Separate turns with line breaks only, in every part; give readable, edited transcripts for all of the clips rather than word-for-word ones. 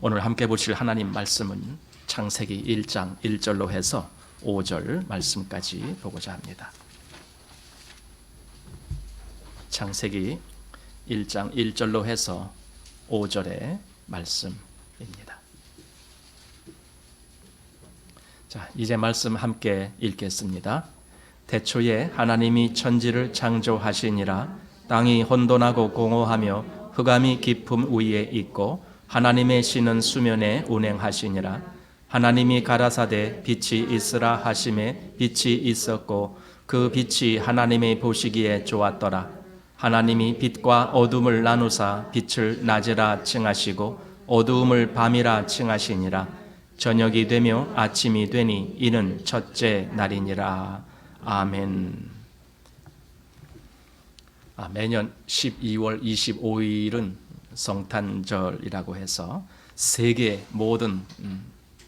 오늘 함께 보실 하나님 말씀은 창세기 1장 1절로 해서 5절 말씀까지 보고자 합니다. 창세기 1장 1절로 해서 5절의 말씀입니다. 자, 이제 말씀 함께 읽겠습니다. 태초에 하나님이 천지를 창조하시니라. 땅이 혼돈하고 공허하며 흑암이 깊음 위에 있고 하나님의 신은 수면에 운행하시니라. 하나님이 가라사대 빛이 있으라 하심에 빛이 있었고 그 빛이 하나님의 보시기에 좋았더라. 하나님이 빛과 어둠을 나누사 빛을 낮이라 칭하시고 어두움을 밤이라 칭하시니라. 저녁이 되며 아침이 되니 이는 첫째 날이니라. 아멘. 매년 12월 25일은 성탄절이라고 해서 세계 모든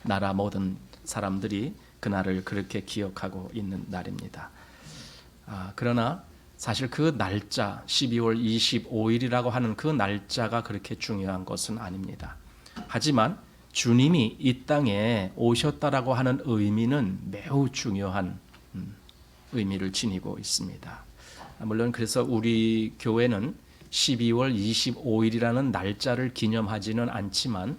나라 모든 사람들이 그날을 그렇게 기억하고 있는 날입니다. 그러나 사실 그 날짜 12월 25일이라고 하는 그 날짜가 그렇게 중요한 것은 아닙니다. 하지만 주님이 이 땅에 오셨다라고 하는 의미는 매우 중요한 의미를 지니고 있습니다. 물론 그래서 우리 교회는 12월 25일이라는 날짜를 기념하지는 않지만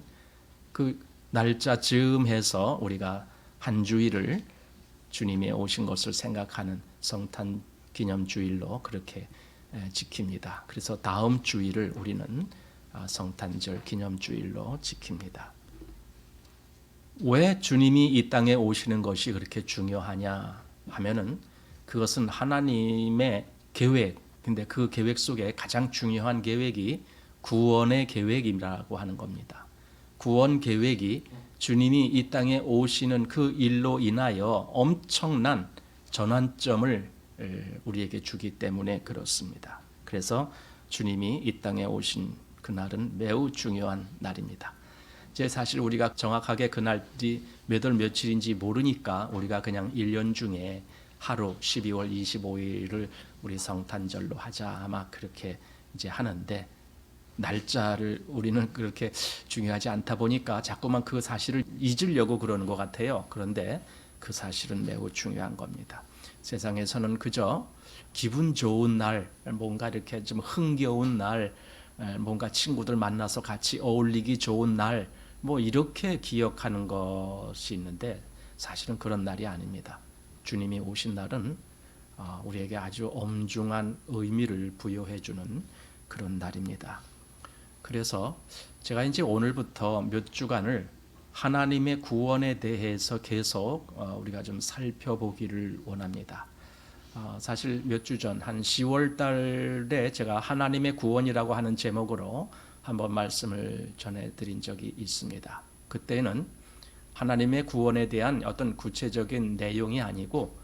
그 날짜 즈음해서 우리가 한 주일을 주님이 오신 것을 생각하는 성탄 기념주일로 그렇게 지킵니다. 그래서 다음 주일을 우리는 성탄절 기념주일로 지킵니다. 왜 주님이 이 땅에 오시는 것이 그렇게 중요하냐 하면은 그것은 하나님의 계획, 근데 그 계획 속에 가장 중요한 계획이 구원의 계획이라고 하는 겁니다. 구원 계획이 주님이 이 땅에 오시는 그 일로 인하여 엄청난 전환점을 우리에게 주기 때문에 그렇습니다. 그래서 주님이 이 땅에 오신 그날은 매우 중요한 날입니다. 사실 우리가 정확하게 그날이 몇 월 며칠인지 모르니까 우리가 그냥 1년 중에 하루 12월 25일을 우리 성탄절로 하자 아마 그렇게 이제 하는데 날짜를 우리는 그렇게 중요하지 않다 보니까 자꾸만 그 사실을 잊으려고 그러는 것 같아요. 그런데 그 사실은 매우 중요한 겁니다. 세상에서는 그저 기분 좋은 날, 뭔가 이렇게 좀 흥겨운 날, 뭔가 친구들 만나서 같이 어울리기 좋은 날, 뭐 이렇게 기억하는 것이 있는데 사실은 그런 날이 아닙니다. 주님이 오신 날은 우리에게 아주 엄중한 의미를 부여해 주는 그런 날입니다. 그래서 제가 이제 오늘부터 몇 주간을 하나님의 구원에 대해서 계속 우리가 좀 살펴보기를 원합니다. 사실 몇 주 전 한 10월 달에 제가 하나님의 구원이라고 하는 제목으로 한번 말씀을 전해드린 적이 있습니다. 그때는 하나님의 구원에 대한 어떤 구체적인 내용이 아니고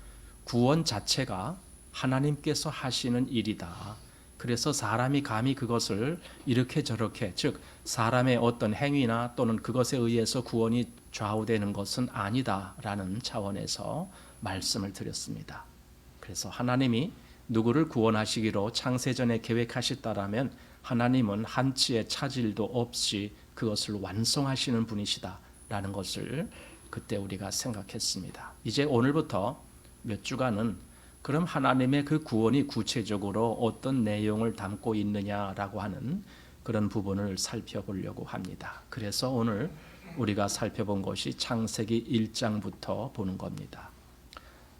구원 자체가 하나님께서 하시는 일이다. 그래서 사람이 감히 그것을 이렇게 저렇게, 즉 사람의 어떤 행위나 또는 그것에 의해서 구원이 좌우되는 것은 아니다라는 차원에서 말씀을 드렸습니다. 그래서 하나님이 누구를 구원하시기로 창세전에 계획하셨다라면 하나님은 한치의 차질도 없이 그것을 완성하시는 분이시다라는 것을 그때 우리가 생각했습니다. 이제 오늘부터 몇 주간은 그럼 하나님의 그 구원이 구체적으로 어떤 내용을 담고 있느냐라고 하는 그런 부분을 살펴보려고 합니다. 그래서 오늘 우리가 살펴본 것이 창세기 1장부터 보는 겁니다.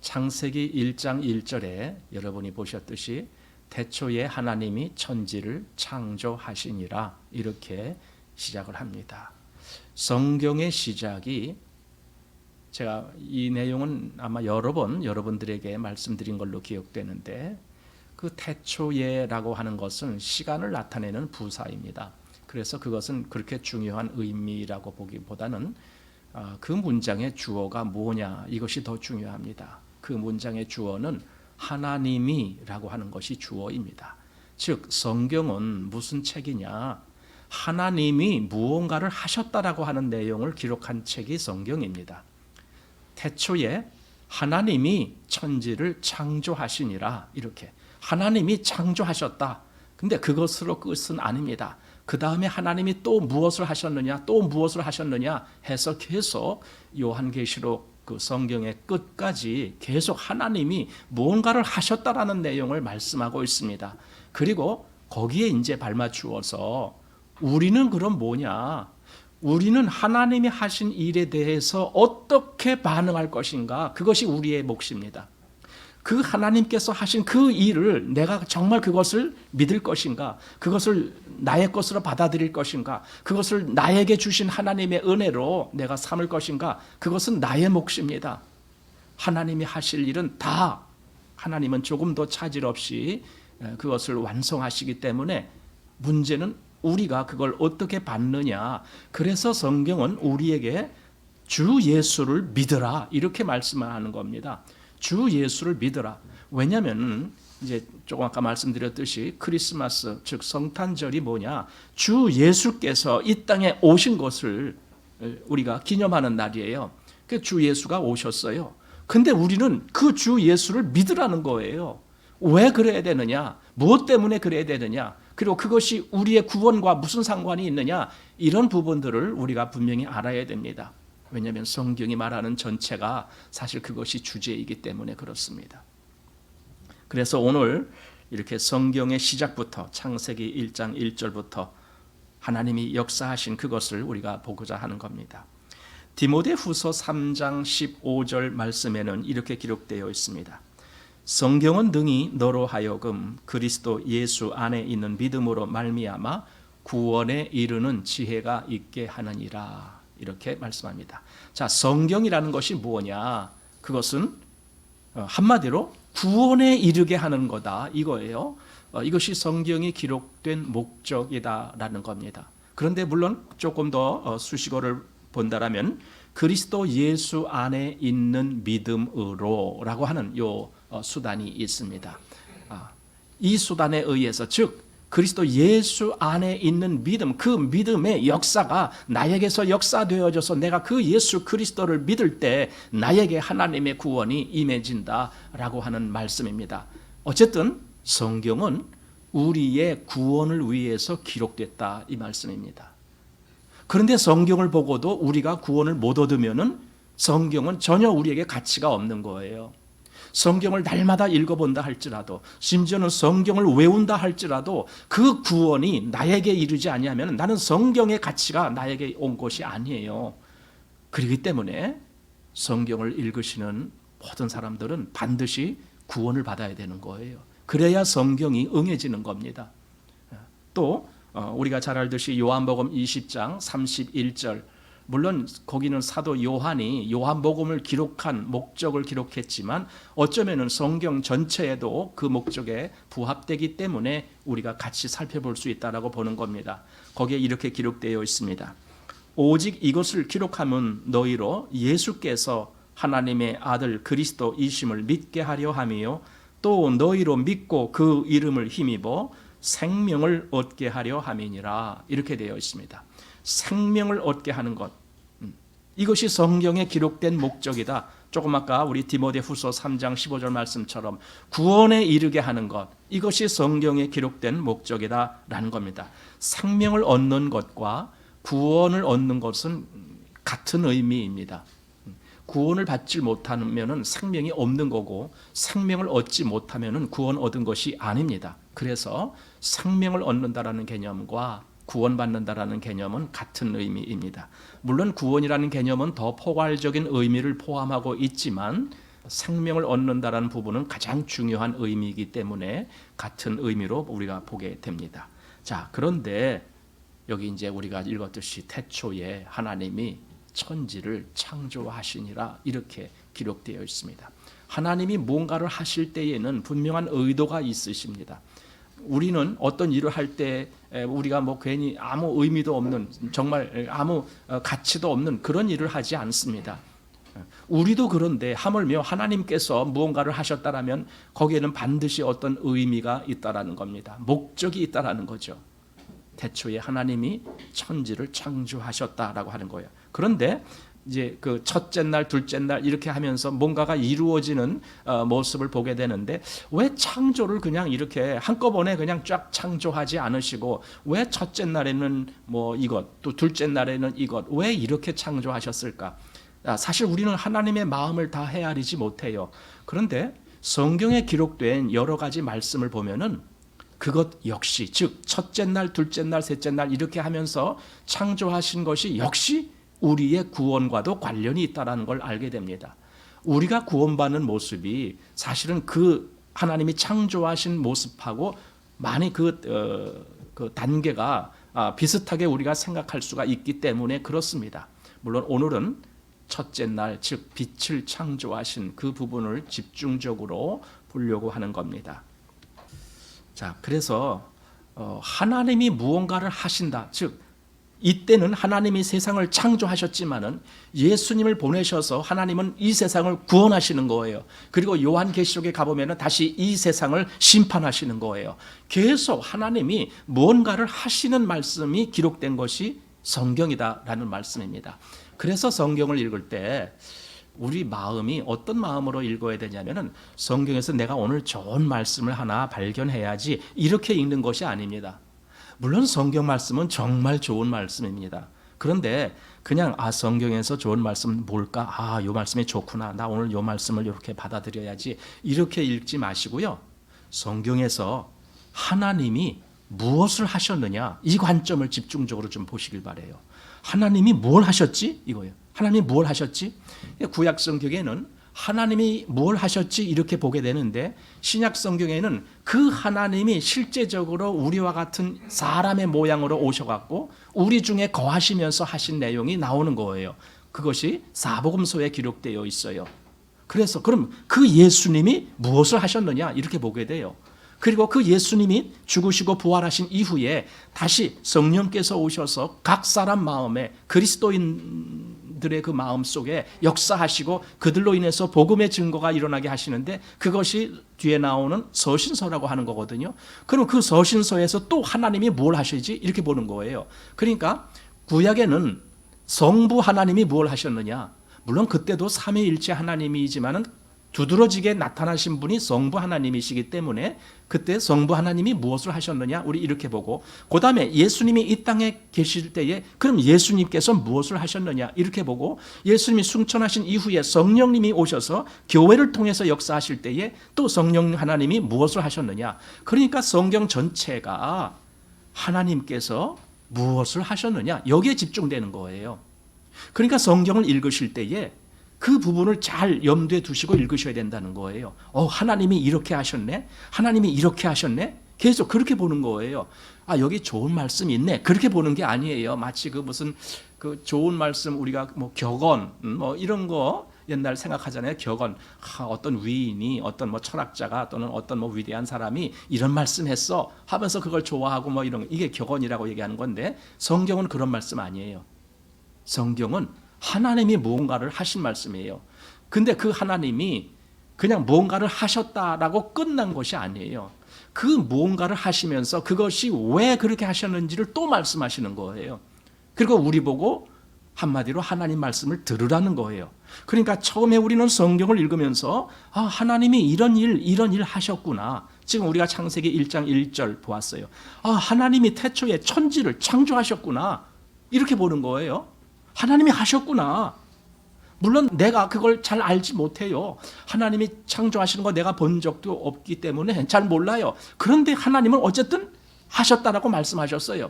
창세기 1장 1절에 여러분이 보셨듯이 태초에 하나님이 천지를 창조하시니라 이렇게 시작을 합니다. 성경의 시작이 제가 이 내용은 아마 여러 번 여러분들에게 말씀드린 걸로 기억되는데 그 태초에라고 하는 것은 시간을 나타내는 부사입니다. 그래서 그것은 그렇게 중요한 의미라고 보기보다는 그 문장의 주어가 뭐냐 이것이 더 중요합니다. 그 문장의 주어는 하나님이라고 하는 것이 주어입니다. 즉 성경은 무슨 책이냐? 하나님이 무언가를 하셨다라고 하는 내용을 기록한 책이 성경입니다. 태초에 하나님이 천지를 창조하시니라 이렇게 하나님이 창조하셨다. 근데 그것으로 끝은 아닙니다. 그 다음에 하나님이 또 무엇을 하셨느냐, 또 무엇을 하셨느냐 해서 계속 요한계시록 그 성경의 끝까지 계속 하나님이 무언가를 하셨다라는 내용을 말씀하고 있습니다. 그리고 거기에 이제 발맞추어서 우리는 그럼 뭐냐? 우리는 하나님이 하신 일에 대해서 어떻게 반응할 것인가? 그것이 우리의 몫입니다. 그 하나님께서 하신 그 일을 내가 정말 그것을 믿을 것인가? 그것을 나의 것으로 받아들일 것인가? 그것을 나에게 주신 하나님의 은혜로 내가 삼을 것인가? 그것은 나의 몫입니다. 하나님이 하실 일은 다 하나님은 조금도 차질 없이 그것을 완성하시기 때문에 문제는 우리가 그걸 어떻게 받느냐. 그래서 성경은 우리에게 주 예수를 믿으라 이렇게 말씀하는 겁니다. 주 예수를 믿으라. 왜냐하면 이제 조금 아까 말씀드렸듯이 크리스마스 즉 성탄절이 뭐냐? 주 예수께서 이 땅에 오신 것을 우리가 기념하는 날이에요. 그 주 예수가 오셨어요. 근데 우리는 그 주 예수를 믿으라는 거예요. 왜 그래야 되느냐? 무엇 때문에 그래야 되느냐? 그리고 그것이 우리의 구원과 무슨 상관이 있느냐? 이런 부분들을 우리가 분명히 알아야 됩니다. 왜냐하면 성경이 말하는 전체가 사실 그것이 주제이기 때문에 그렇습니다. 그래서 오늘 이렇게 성경의 시작부터 창세기 1장 1절부터 하나님이 역사하신 그것을 우리가 보고자 하는 겁니다. 디모데후서 3장 15절 말씀에는 이렇게 기록되어 있습니다. 성경은 능히 너로 하여금 그리스도 예수 안에 있는 믿음으로 말미암아 구원에 이르는 지혜가 있게 하느니라. 이렇게 말씀합니다. 자, 성경이라는 것이 뭐냐? 그것은 한마디로 구원에 이르게 하는 거다 이거예요. 이것이 성경이 기록된 목적이다라는 겁니다. 그런데 물론 조금 더 수식어를 본다라면 그리스도 예수 안에 있는 믿음으로라고 하는 요 수단이 있습니다. 이 수단에 의해서 즉 그리스도 예수 안에 있는 믿음, 그 믿음의 역사가 나에게서 역사되어져서 내가 그 예수 그리스도를 믿을 때 나에게 하나님의 구원이 임해진다라고 하는 말씀입니다. 어쨌든 성경은 우리의 구원을 위해서 기록됐다 이 말씀입니다. 그런데 성경을 보고도 우리가 구원을 못 얻으면은 성경은 전혀 우리에게 가치가 없는 거예요. 성경을 날마다 읽어본다 할지라도 심지어는 성경을 외운다 할지라도 그 구원이 나에게 이르지 아니하면 나는 성경의 가치가 나에게 온 것이 아니에요. 그렇기 때문에 성경을 읽으시는 모든 사람들은 반드시 구원을 받아야 되는 거예요. 그래야 성경이 응해지는 겁니다. 또 우리가 잘 알듯이 요한복음 20장 31절 물론 거기는 사도 요한이 요한복음을 기록한 목적을 기록했지만 어쩌면은 성경 전체에도 그 목적에 부합되기 때문에 우리가 같이 살펴볼 수 있다라고 보는 겁니다. 거기에 이렇게 기록되어 있습니다. 오직 이것을 기록하면 너희로 예수께서 하나님의 아들 그리스도이심을 믿게 하려 함이요 또 너희로 믿고 그 이름을 힘입어 생명을 얻게 하려 함이니라 이렇게 되어 있습니다. 생명을 얻게 하는 것 이것이 성경에 기록된 목적이다. 조금 아까 우리 디모데후서 3장 15절 말씀처럼 구원에 이르게 하는 것 이것이 성경에 기록된 목적이다라는 겁니다. 생명을 얻는 것과 구원을 얻는 것은 같은 의미입니다. 구원을 받지 못하면 생명이 없는 거고 생명을 얻지 못하면 구원 얻은 것이 아닙니다. 그래서 생명을 얻는다라는 개념과 구원받는다라는 개념은 같은 의미입니다. 물론 구원이라는 개념은 더 포괄적인 의미를 포함하고 있지만 생명을 얻는다라는 부분은 가장 중요한 의미이기 때문에 같은 의미로 우리가 보게 됩니다. 자, 그런데 여기 이제 우리가 읽었듯이 태초에 하나님이 천지를 창조하시니라 이렇게 기록되어 있습니다. 하나님이 뭔가를 하실 때에는 분명한 의도가 있으십니다. 우리는 어떤 일을 할 때 우리가 뭐 괜히 아무 의미도 없는 정말 아무 가치도 없는 그런 일을 하지 않습니다. 우리도 그런데 하물며 하나님께서 무언가를 하셨다라면 거기에는 반드시 어떤 의미가 있다라는 겁니다. 목적이 있다라는 거죠. 태초에 하나님이 천지를 창조하셨다라고 하는 거예요. 그런데 이제 그 첫째 날, 둘째 날 이렇게 하면서 뭔가가 이루어지는 모습을 보게 되는데 왜 창조를 그냥 이렇게 한꺼번에 그냥 쫙 창조하지 않으시고 왜 첫째 날에는 뭐 이것, 또 둘째 날에는 이것, 왜 이렇게 창조하셨을까? 사실 우리는 하나님의 마음을 다 헤아리지 못해요. 그런데 성경에 기록된 여러 가지 말씀을 보면은 그것 역시, 즉 첫째 날, 둘째 날, 셋째 날 이렇게 하면서 창조하신 것이 역시 우리의 구원과도 관련이 있다는 걸 알게 됩니다. 우리가 구원받는 모습이 사실은 그 하나님이 창조하신 모습하고 많이 그 단계가 비슷하게 우리가 생각할 수가 있기 때문에 그렇습니다. 물론 오늘은 첫째 날, 즉 빛을 창조하신 그 부분을 집중적으로 보려고 하는 겁니다. 자, 그래서 하나님이 무언가를 하신다. 즉 이때는 하나님이 세상을 창조하셨지만은 예수님을 보내셔서 하나님은 이 세상을 구원하시는 거예요. 그리고 요한계시록에 가보면은 다시 이 세상을 심판하시는 거예요. 계속 하나님이 무언가를 하시는 말씀이 기록된 것이 성경이다라는 말씀입니다. 그래서 성경을 읽을 때 우리 마음이 어떤 마음으로 읽어야 되냐면은 성경에서 내가 오늘 좋은 말씀을 하나 발견해야지 이렇게 읽는 것이 아닙니다. 물론 성경 말씀은 정말 좋은 말씀입니다. 그런데 그냥 성경에서 좋은 말씀은 뭘까? 이 말씀이 좋구나. 나 오늘 이 말씀을 이렇게 받아들여야지. 이렇게 읽지 마시고요. 성경에서 하나님이 무엇을 하셨느냐? 이 관점을 집중적으로 좀 보시길 바라요. 하나님이 뭘 하셨지? 이거예요. 하나님이 뭘 하셨지? 구약 성경에는 하나님이 뭘 하셨지 이렇게 보게 되는데 신약 성경에는 그 하나님이 실제적으로 우리와 같은 사람의 모양으로 오셔갖고 우리 중에 거하시면서 하신 내용이 나오는 거예요. 그것이 사복음서에 기록되어 있어요. 그래서 그럼 그 예수님이 무엇을 하셨느냐 이렇게 보게 돼요. 그리고 그 예수님이 죽으시고 부활하신 이후에 다시 성령께서 오셔서 각 사람 마음에 그리스도인들의 그 마음 속에 역사하시고 그들로 인해서 복음의 증거가 일어나게 하시는데 그것이 뒤에 나오는 서신서라고 하는 거거든요. 그럼 그 서신서에서 또 하나님이 뭘 하시지? 이렇게 보는 거예요. 그러니까 구약에는 성부 하나님이 뭘 하셨느냐? 물론 그때도 삼위일체 하나님이지만은 두드러지게 나타나신 분이 성부 하나님이시기 때문에 그때 성부 하나님이 무엇을 하셨느냐 우리 이렇게 보고 그 다음에 예수님이 이 땅에 계실 때에 그럼 예수님께서 무엇을 하셨느냐 이렇게 보고 예수님이 승천하신 이후에 성령님이 오셔서 교회를 통해서 역사하실 때에 또 성령 하나님이 무엇을 하셨느냐. 그러니까 성경 전체가 하나님께서 무엇을 하셨느냐 여기에 집중되는 거예요. 그러니까 성경을 읽으실 때에 그 부분을 잘 염두에 두시고 읽으셔야 된다는 거예요. 하나님이 이렇게 하셨네? 하나님이 이렇게 하셨네? 계속 그렇게 보는 거예요. 여기 좋은 말씀이 있네. 그렇게 보는 게 아니에요. 마치 그 무슨 그 좋은 말씀 우리가 뭐 격언 뭐 이런 거 옛날 생각하잖아요. 격언. 어떤 위인이 어떤 뭐 철학자가 또는 어떤 뭐 위대한 사람이 이런 말씀했어 하면서 그걸 좋아하고 뭐 이런 이게 격언이라고 얘기하는 건데 성경은 그런 말씀 아니에요. 성경은 하나님이 무언가를 하신 말씀이에요. 근데 그 하나님이 그냥 무언가를 하셨다라고 끝난 것이 아니에요. 그 무언가를 하시면서 그것이 왜 그렇게 하셨는지를 또 말씀하시는 거예요. 그리고 우리 보고 한마디로 하나님 말씀을 들으라는 거예요. 그러니까 처음에 우리는 성경을 읽으면서 하나님이 이런 일 하셨구나. 지금 우리가 창세기 1장 1절 보았어요. 하나님이 태초에 천지를 창조하셨구나. 이렇게 보는 거예요. 하나님이 하셨구나. 물론 내가 그걸 잘 알지 못해요. 하나님이 창조하시는 거 내가 본 적도 없기 때문에 잘 몰라요. 그런데 하나님은 어쨌든 하셨다라고 말씀하셨어요.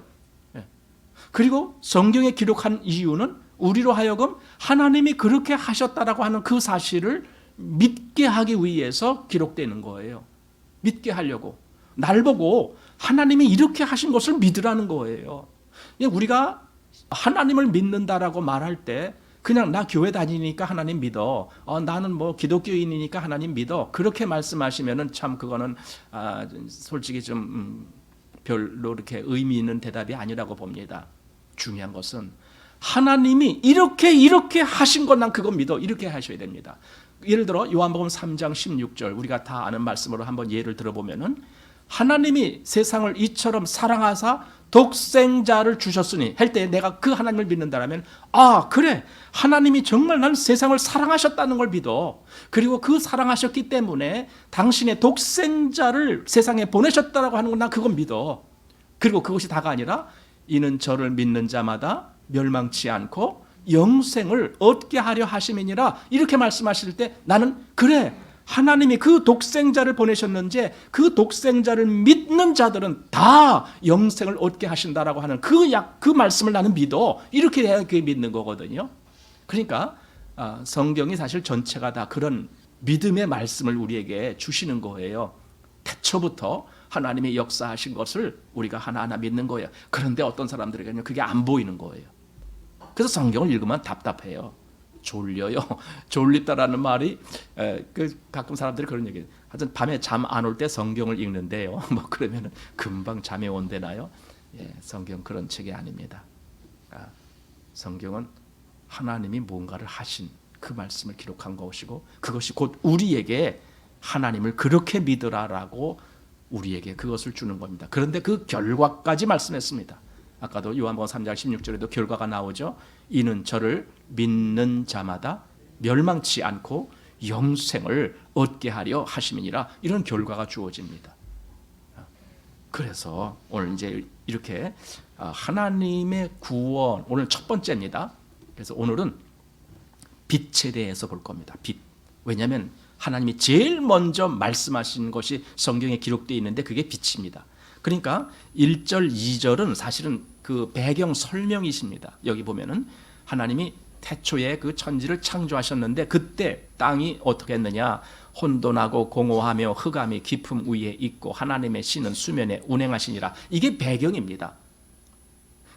그리고 성경에 기록한 이유는 우리로 하여금 하나님이 그렇게 하셨다라고 하는 그 사실을 믿게 하기 위해서 기록되는 거예요. 믿게 하려고. 날 보고 하나님이 이렇게 하신 것을 믿으라는 거예요. 우리가 하나님을 믿는다라고 말할 때 그냥 나 교회 다니니까 하나님 믿어. 나는 뭐 기독교인이니까 하나님 믿어. 그렇게 말씀하시면은 참 그거는 솔직히 좀 별로 이렇게 의미 있는 대답이 아니라고 봅니다. 중요한 것은 하나님이 이렇게 하신 건 난 그거 믿어. 이렇게 하셔야 됩니다. 예를 들어 요한복음 3장 16절 우리가 다 아는 말씀으로 한번 예를 들어보면은 하나님이 세상을 이처럼 사랑하사 독생자를 주셨으니 할 때 내가 그 하나님을 믿는다라면 그래, 하나님이 정말 나는 세상을 사랑하셨다는 걸 믿어. 그리고 그 사랑하셨기 때문에 당신의 독생자를 세상에 보내셨다라고 하는 건 난 그건 믿어. 그리고 그것이 다가 아니라 이는 저를 믿는 자마다 멸망치 않고 영생을 얻게 하려 하심이니라 이렇게 말씀하실 때 나는 그래, 하나님이 그 독생자를 보내셨는지 그 독생자를 믿는 자들은 다 영생을 얻게 하신다라고 하는 그 말씀을 나는 믿어. 이렇게 해야 그게 믿는 거거든요. 그러니까 성경이 사실 전체가 다 그런 믿음의 말씀을 우리에게 주시는 거예요. 태초부터 하나님이 역사하신 것을 우리가 하나하나 믿는 거예요. 그런데 어떤 사람들에게는 그게 안 보이는 거예요. 그래서 성경을 읽으면 답답해요. 졸려요. 졸립다라는 말이 가끔 사람들이 그런 얘기해요. 하여튼 밤에 잠 안 올 때 성경을 읽는데요. 뭐 그러면 금방 잠이 온대나요? 성경 그런 책이 아닙니다. 성경은 하나님이 뭔가를 하신 그 말씀을 기록한 것이고 그것이 곧 우리에게 하나님을 그렇게 믿으라라고 우리에게 그것을 주는 겁니다. 그런데 그 결과까지 말씀했습니다. 아까도 요한복음 3장 16절에도 결과가 나오죠. 이는 저를 믿는 자마다 멸망치 않고 영생을 얻게 하려 하심이니라. 이런 결과가 주어집니다. 그래서 오늘 이제 이렇게 하나님의 구원, 오늘 첫 번째입니다. 그래서 오늘은 빛에 대해서 볼 겁니다. 빛. 왜냐하면 하나님이 제일 먼저 말씀하신 것이 성경에 기록되어 있는데 그게 빛입니다. 그러니까 1절, 2절은 사실은 그 배경 설명이십니다. 여기 보면은 하나님이 태초에 그 천지를 창조하셨는데 그때 땅이 어떻게 했느냐? 혼돈하고 공허하며 흑암이 깊음 위에 있고 하나님의 신은 수면에 운행하시니라. 이게 배경입니다.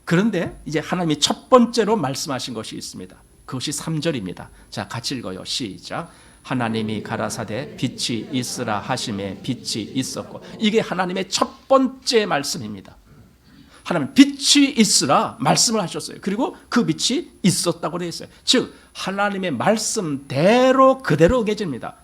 그런데 이제 하나님이 첫 번째로 말씀하신 것이 있습니다. 그것이 3절입니다. 자, 같이 읽어요. 시작. 하나님이 가라사대 빛이 있으라 하심에 빛이 있었고. 이게 하나님의 첫 번째 말씀입니다. 하나님 빛이 있으라 말씀을 하셨어요. 그리고 그 빛이 있었다고 되어 있어요. 즉 하나님의 말씀대로 그대로 응해집니다.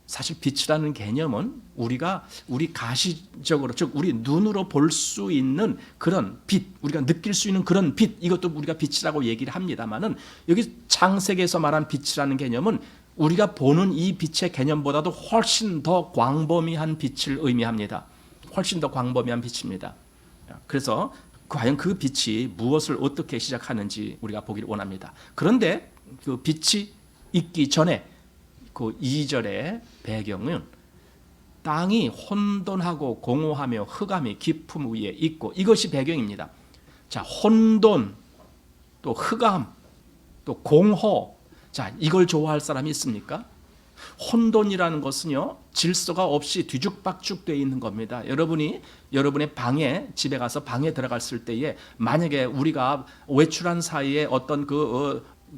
사실 빛이라는 개념은 우리 가시적으로, 즉 우리 눈으로 볼 수 있는 그런 빛, 우리가 느낄 수 있는 그런 빛, 이것도 우리가 빛이라고 얘기를 합니다만은 여기 창세기에서 말한 빛이라는 개념은 우리가 보는 이 빛의 개념보다도 훨씬 더 광범위한 빛을 의미합니다. 훨씬 더 광범위한 빛입니다. 그래서 과연 그 빛이 무엇을 어떻게 시작하는지 우리가 보기를 원합니다. 그런데 그 빛이 있기 전에 그 2절의 배경은 땅이 혼돈하고 공허하며 흑암이 깊음 위에 있고 이것이 배경입니다. 자, 혼돈, 또 흑암, 또 공허. 자, 이걸 좋아할 사람이 있습니까? 혼돈이라는 것은요, 질서가 없이 뒤죽박죽 되어 있는 겁니다. 여러분의 방에, 집에 가서 방에 들어갔을 때에 만약에 우리가 외출한 사이에 어떤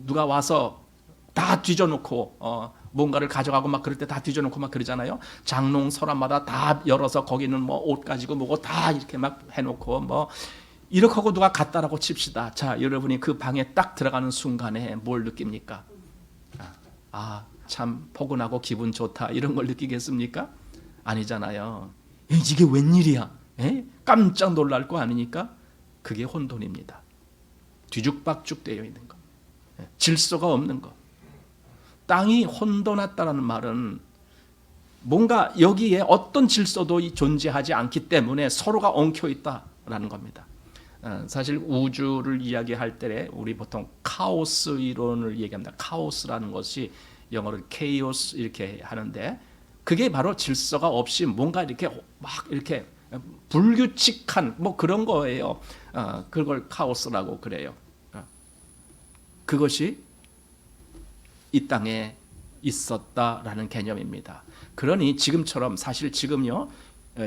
누가 와서 다 뒤져놓고 뭔가를 가져가고 막 그럴 때 다 뒤져놓고 막 그러잖아요. 장롱 서랍마다 다 열어서 거기는 뭐 옷 가지고 뭐고 다 이렇게 막 해놓고 뭐 이렇게 하고 누가 갔다라고 칩시다. 자, 여러분이 그 방에 딱 들어가는 순간에 뭘 느낍니까? 참 포근하고 기분 좋다 이런 걸 느끼겠습니까? 아니잖아요. 이게 웬일이야? 깜짝 놀랄 거 아니니까? 그게 혼돈입니다. 뒤죽박죽 되어 있는 것, 질서가 없는 것. 땅이 혼돈했다는 말은 뭔가 여기에 어떤 질서도 존재하지 않기 때문에 서로가 엉켜 있다라는 겁니다. 사실 우주를 이야기할 때 우리 보통 카오스 이론을 얘기합니다. 카오스라는 것이 영어로 chaos 이렇게 하는데 그게 바로 질서가 없이 뭔가 이렇게 막 이렇게 불규칙한 뭐 그런 거예요. 그걸 카오스라고 그래요. 그것이 이 땅에 있었다라는 개념입니다. 그러니 지금처럼 사실 지금요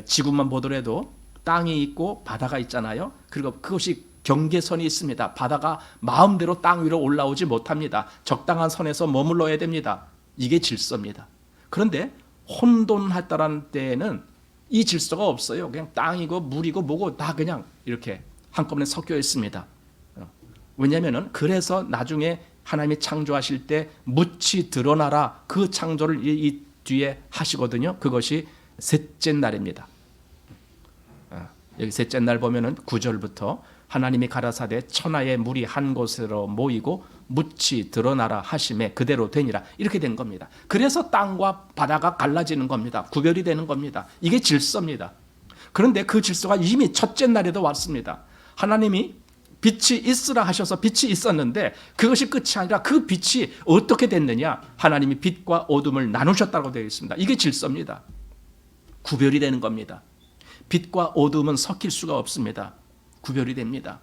지구만 보더라도 땅이 있고 바다가 있잖아요. 그리고 그것이 경계선이 있습니다. 바다가 마음대로 땅 위로 올라오지 못합니다. 적당한 선에서 머물러야 됩니다. 이게 질서입니다. 그런데 혼돈했다라는 때에는 이 질서가 없어요. 그냥 땅이고 물이고 뭐고 다 그냥 이렇게 한꺼번에 섞여 있습니다. 왜냐하면 그래서 나중에 하나님이 창조하실 때 묻히 드러나라 그 창조를 이 뒤에 하시거든요. 그것이 셋째 날입니다. 여기 셋째 날 보면은 9절부터 하나님이 가라사대 천하의 물이 한 곳으로 모이고 묻이 드러나라 하심에 그대로 되니라. 이렇게 된 겁니다. 그래서 땅과 바다가 갈라지는 겁니다. 구별이 되는 겁니다. 이게 질서입니다. 그런데 그 질서가 이미 첫째 날에도 왔습니다. 하나님이 빛이 있으라 하셔서 빛이 있었는데 그것이 끝이 아니라 그 빛이 어떻게 됐느냐? 하나님이 빛과 어둠을 나누셨다고 되어 있습니다. 이게 질서입니다. 구별이 되는 겁니다. 빛과 어둠은 섞일 수가 없습니다. 구별이 됩니다.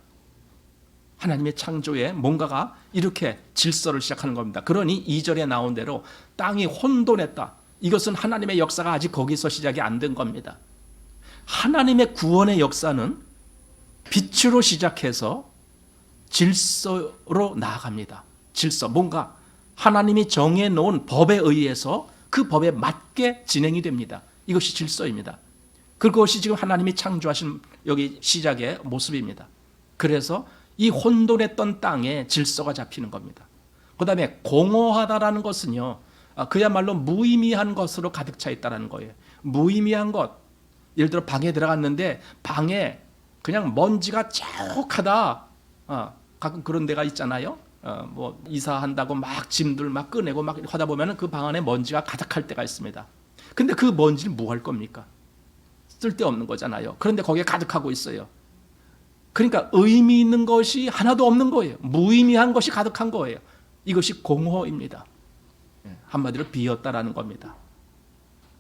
하나님의 창조에 뭔가가 이렇게 질서를 시작하는 겁니다. 그러니 2절에 나온 대로 땅이 혼돈했다. 이것은 하나님의 역사가 아직 거기서 시작이 안 된 겁니다. 하나님의 구원의 역사는 빛으로 시작해서 질서로 나아갑니다. 질서, 뭔가 하나님이 정해놓은 법에 의해서 그 법에 맞게 진행이 됩니다. 이것이 질서입니다. 그것이 지금 하나님이 창조하신 여기 시작의 모습입니다. 그래서 이 혼돈했던 땅에 질서가 잡히는 겁니다. 그 다음에 공허하다라는 것은요, 그야말로 무의미한 것으로 가득 차 있다는 거예요. 무의미한 것, 예를 들어 방에 들어갔는데 방에 그냥 먼지가 자욱하다. 가끔 그런 데가 있잖아요. 뭐 이사한다고 막 짐들 막 꺼내고 막 하다 보면 그 방 안에 먼지가 가득할 때가 있습니다. 근데 그 먼지를 뭐 할 겁니까? 쓸데없는 거잖아요. 그런데 거기에 가득하고 있어요. 그러니까 의미 있는 것이 하나도 없는 거예요. 무의미한 것이 가득한 거예요. 이것이 공허입니다. 한마디로 비었다라는 겁니다.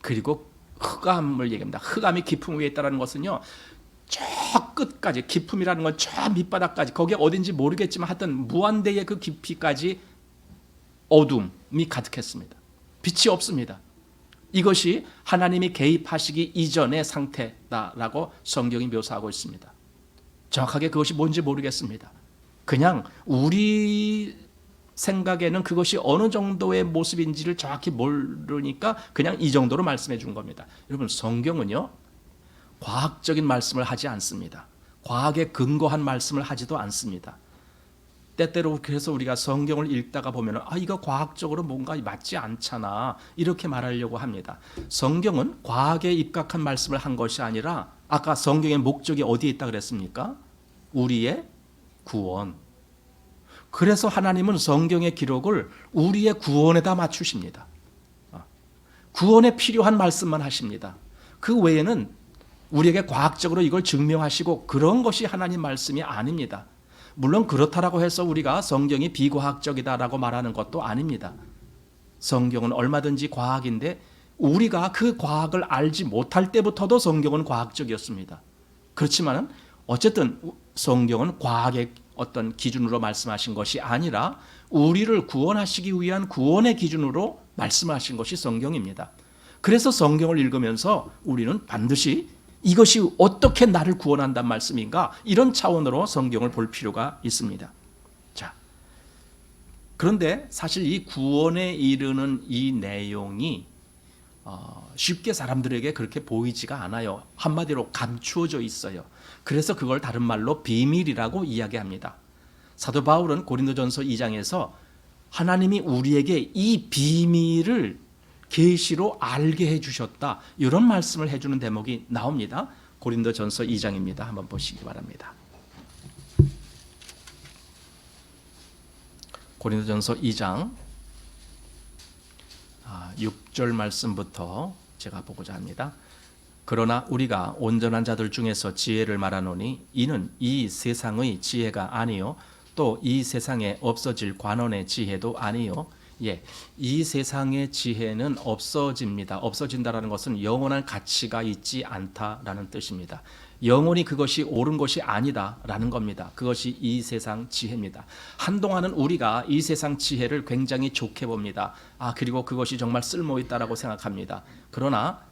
그리고 흑암을 얘기합니다. 흑암이 깊음 위에 있다는 것은요, 저 끝까지, 깊음이라는 건 저 밑바닥까지, 거기에 어딘지 모르겠지만 하여튼 무한대의 그 깊이까지 어둠이 가득했습니다. 빛이 없습니다. 이것이 하나님이 개입하시기 이전의 상태다라고 성경이 묘사하고 있습니다. 정확하게 그것이 뭔지 모르겠습니다. 그냥 우리 생각에는 그것이 어느 정도의 모습인지를 정확히 모르니까 그냥 이 정도로 말씀해 준 겁니다. 여러분, 성경은요, 과학적인 말씀을 하지 않습니다. 과학에 근거한 말씀을 하지도 않습니다. 때때로 그래서 우리가 성경을 읽다가 보면 이거 과학적으로 뭔가 맞지 않잖아, 이렇게 말하려고 합니다. 성경은 과학에 입각한 말씀을 한 것이 아니라 아까 성경의 목적이 어디에 있다 그랬습니까? 우리의 구원. 그래서 하나님은 성경의 기록을 우리의 구원에다 맞추십니다. 구원에 필요한 말씀만 하십니다. 그 외에는 우리에게 과학적으로 이걸 증명하시고 그런 것이 하나님 말씀이 아닙니다. 물론 그렇다라고 해서 우리가 성경이 비과학적이다라고 말하는 것도 아닙니다. 성경은 얼마든지 과학인데 우리가 그 과학을 알지 못할 때부터도 성경은 과학적이었습니다. 그렇지만 어쨌든 성경은 과학의 어떤 기준으로 말씀하신 것이 아니라 우리를 구원하시기 위한 구원의 기준으로 말씀하신 것이 성경입니다. 그래서 성경을 읽으면서 우리는 반드시 이것이 어떻게 나를 구원한다는 말씀인가, 이런 차원으로 성경을 볼 필요가 있습니다. 자, 그런데 사실 이 구원에 이르는 이 내용이 쉽게 사람들에게 그렇게 보이지가 않아요. 한마디로 감추어져 있어요. 그래서 그걸 다른 말로 비밀이라고 이야기합니다. 사도 바울은 고린도전서 2장에서 하나님이 우리에게 이 비밀을 계시로 알게 해주셨다, 이런 말씀을 해주는 대목이 나옵니다. 고린도전서 2장입니다. 한번 보시기 바랍니다. 고린도전서 2장 6절 말씀부터 제가 보고자 합니다. 그러나 우리가 온전한 자들 중에서 지혜를 말하노니 이는 이 세상의 지혜가 아니요 또 이 세상에 없어질 관원의 지혜도 아니요. 이 세상의 지혜는 없어집니다. 없어진다라는 것은 영원한 가치가 있지 않다라는 뜻입니다. 영원히 그것이 옳은 것이 아니다라는 겁니다. 그것이 이 세상 지혜입니다. 한동안은 우리가 이 세상 지혜를 굉장히 좋게 봅니다. 그리고 그것이 정말 쓸모 있다라고 생각합니다. 그러나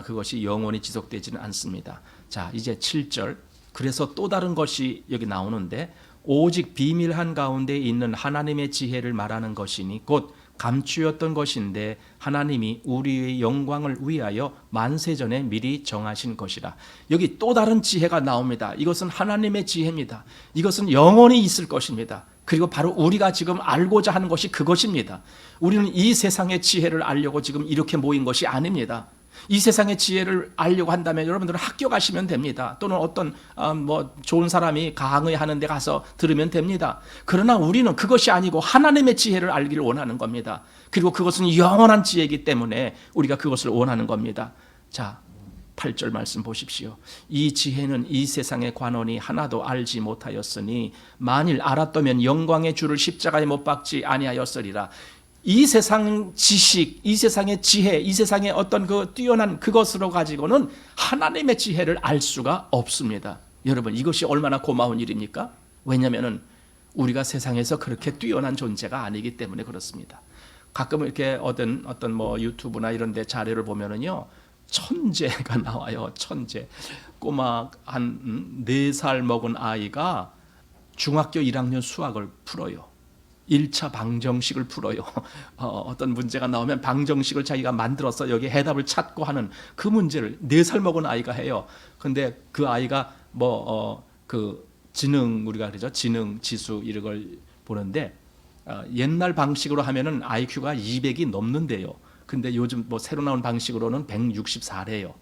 그것이 영원히 지속되지는 않습니다. 자, 이제 7절. 그래서 또 다른 것이 여기 나오는데 오직 비밀 한가운데 있는 하나님의 지혜를 말하는 것이니 곧 감추었던 것인데 하나님이 우리의 영광을 위하여 만세전에 미리 정하신 것이라. 여기 또 다른 지혜가 나옵니다. 이것은 하나님의 지혜입니다. 이것은 영원히 있을 것입니다. 그리고 바로 우리가 지금 알고자 하는 것이 그것입니다. 우리는 이 세상의 지혜를 알려고 지금 이렇게 모인 것이 아닙니다. 이 세상의 지혜를 알려고 한다면 여러분들은 학교 가시면 됩니다. 또는 어떤 좋은 사람이 강의하는 데 가서 들으면 됩니다. 그러나 우리는 그것이 아니고 하나님의 지혜를 알기를 원하는 겁니다. 그리고 그것은 영원한 지혜이기 때문에 우리가 그것을 원하는 겁니다. 자, 8절 말씀 보십시오. 이 지혜는 이 세상의 관원이 하나도 알지 못하였으니 만일 알았다면 영광의 주를 십자가에 못 박지 아니하였으리라. 이 세상 지식, 이 세상의 지혜, 이 세상의 어떤 그 뛰어난 그것으로 가지고는 하나님의 지혜를 알 수가 없습니다. 여러분, 이것이 얼마나 고마운 일입니까? 왜냐하면 우리가 세상에서 그렇게 뛰어난 존재가 아니기 때문에 그렇습니다. 가끔 이렇게 어떤 유튜브나 이런 데 자료를 보면은요, 천재가 나와요. 천재. 꼬막 한 4살 먹은 아이가 중학교 1학년 수학을 풀어요. 1차 방정식을 풀어요. 어떤 문제가 나오면 방정식을 자기가 만들어서 여기 해답을 찾고 하는 그 문제를 4살 먹은 아이가 해요. 근데 그 아이가 그 지능, 우리가 그러죠. 지능 지수 이런 걸 보는데 옛날 방식으로 하면은 IQ가 200이 넘는데요. 근데 요즘 새로 나온 방식으로는 164래요.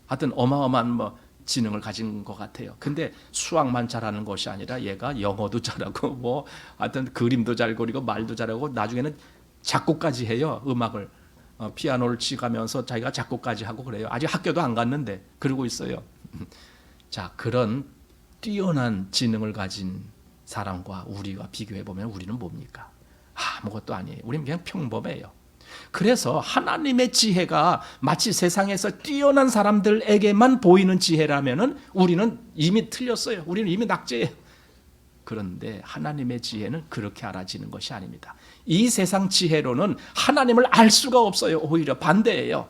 하여튼 어마어마한 지능을 가진 것 같아요. 근데 수학만 잘하는 것이 아니라 얘가 영어도 잘하고 하여튼 그림도 잘 그리고 말도 잘하고 나중에는 작곡까지 해요. 음악을 피아노를 치가면서 자기가 작곡까지 하고 그래요. 아직 학교도 안 갔는데 그러고 있어요. 자, 그런 뛰어난 지능을 가진 사람과 우리가 비교해 보면 우리는 뭡니까? 아무것도 아니에요. 우리는 그냥 평범해요. 그래서 하나님의 지혜가 마치 세상에서 뛰어난 사람들에게만 보이는 지혜라면은 우리는 이미 틀렸어요. 우리는 이미 낙제예요. 그런데 하나님의 지혜는 그렇게 알아지는 것이 아닙니다. 이 세상 지혜로는 하나님을 알 수가 없어요. 오히려 반대예요.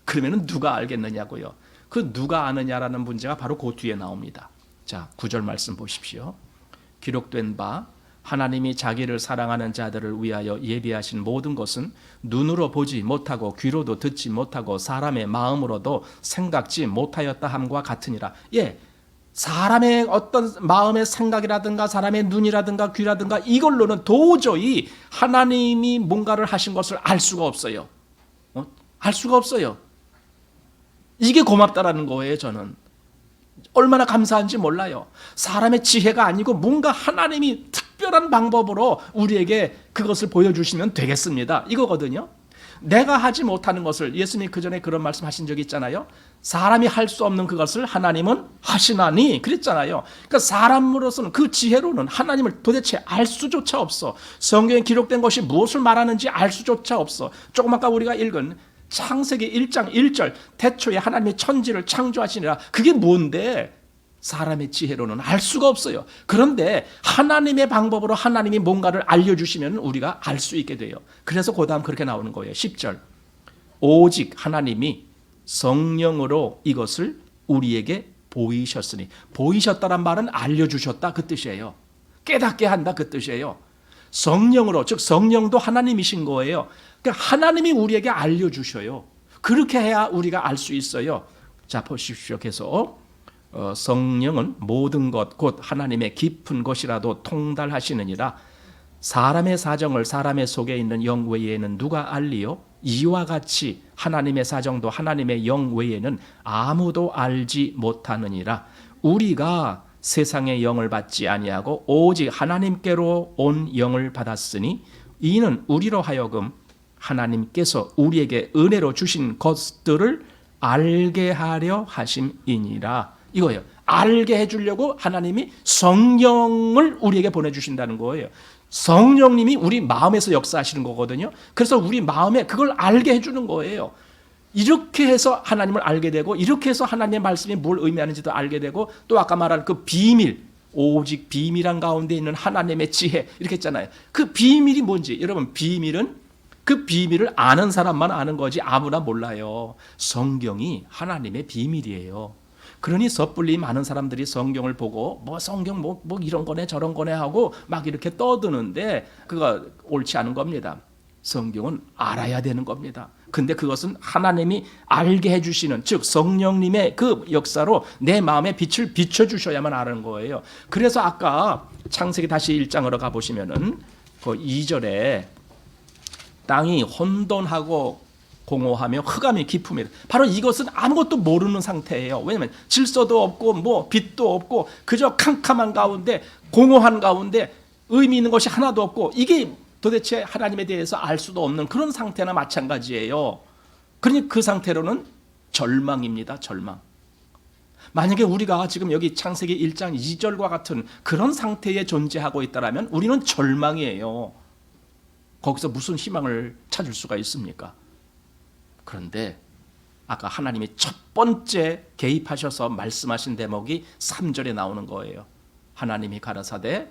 그러면은 누가 알겠느냐고요. 그 누가 아느냐라는 문제가 바로 그 뒤에 나옵니다. 자, 9절 말씀 보십시오. 기록된 바 하나님이 자기를 사랑하는 자들을 위하여 예비하신 모든 것은 눈으로 보지 못하고 귀로도 듣지 못하고 사람의 마음으로도 생각지 못하였다 함과 같으니라. 예, 사람의 어떤 마음의 생각이라든가 사람의 눈이라든가 귀라든가 이걸로는 도저히 하나님이 뭔가를 하신 것을 알 수가 없어요. 알 수가 없어요. 이게 고맙다라는 거예요. 저는 얼마나 감사한지 몰라요. 사람의 지혜가 아니고 뭔가 하나님이 특별한 방법으로 우리에게 그것을 보여주시면 되겠습니다. 이거거든요. 내가 하지 못하는 것을, 예수님이 그 전에 그런 말씀하신 적이 있잖아요. 사람이 할 수 없는 그것을 하나님은 하시나니 그랬잖아요. 그러니까 사람으로서는 그 지혜로는 하나님을 도대체 알 수조차 없어. 성경에 기록된 것이 무엇을 말하는지 알 수조차 없어. 조금 아까 우리가 읽은 창세기 1장 1절 태초에 하나님의 천지를 창조하시니라. 그게 뭔데? 사람의 지혜로는 알 수가 없어요. 그런데 하나님의 방법으로 하나님이 뭔가를 알려주시면 우리가 알 수 있게 돼요. 그래서 그 다음 그렇게 나오는 거예요. 10절 오직 하나님이 성령으로 이것을 우리에게 보이셨으니, 보이셨다란 말은 알려주셨다 그 뜻이에요. 깨닫게 한다 그 뜻이에요. 성령으로, 즉 성령도 하나님이신 거예요. 그러니까 하나님이 우리에게 알려주셔요. 그렇게 해야 우리가 알 수 있어요. 자, 보십시오. 계속 성령은 모든 것 곧 하나님의 깊은 것이라도 통달하시느니라. 사람의 사정을 사람의 속에 있는 영 외에는 누가 알리요? 이와 같이 하나님의 사정도 하나님의 영 외에는 아무도 알지 못하느니라. 우리가 세상의 영을 받지 아니하고 오직 하나님께로 온 영을 받았으니 이는 우리로 하여금 하나님께서 우리에게 은혜로 주신 것들을 알게 하려 하심이니라. 이거예요. 알게 해주려고 하나님이 성령을 우리에게 보내주신다는 거예요. 성령님이 우리 마음에서 역사하시는 거거든요. 그래서 우리 마음에 그걸 알게 해주는 거예요. 이렇게 해서 하나님을 알게 되고, 이렇게 해서 하나님의 말씀이 뭘 의미하는지도 알게 되고, 또 아까 말한 그 비밀, 오직 비밀한 가운데 있는 하나님의 지혜 이렇게 했잖아요. 그 비밀이 뭔지, 여러분, 비밀은 그 비밀을 아는 사람만 아는 거지 아무나 몰라요. 성경이 하나님의 비밀이에요. 그러니 섣불리 많은 사람들이 성경을 보고 성경 뭐 이런 거네 저런 거네 하고 막 이렇게 떠드는데 그거 옳지 않은 겁니다. 성경은 알아야 되는 겁니다. 근데 그것은 하나님이 알게 해주시는, 즉 성령님의 그 역사로 내 마음에 빛을 비춰주셔야만 아는 거예요. 그래서 아까 창세기 다시 1장으로 가보시면은 그 2절에 땅이 혼돈하고 공허하며 흑암이 깊음이라. 바로 이것은 아무것도 모르는 상태예요. 왜냐하면 질서도 없고 뭐 빛도 없고 그저 캄캄한 가운데, 공허한 가운데 의미 있는 것이 하나도 없고, 이게 도대체 하나님에 대해서 알 수도 없는 그런 상태나 마찬가지예요. 그러니 그 상태로는 절망입니다. 절망. 만약에 우리가 지금 여기 창세기 1장 2절과 같은 그런 상태에 존재하고 있다면 우리는 절망이에요. 거기서 무슨 희망을 찾을 수가 있습니까? 그런데 아까 하나님이 첫 번째 개입하셔서 말씀하신 대목이 3절에 나오는 거예요. 하나님이 가라사대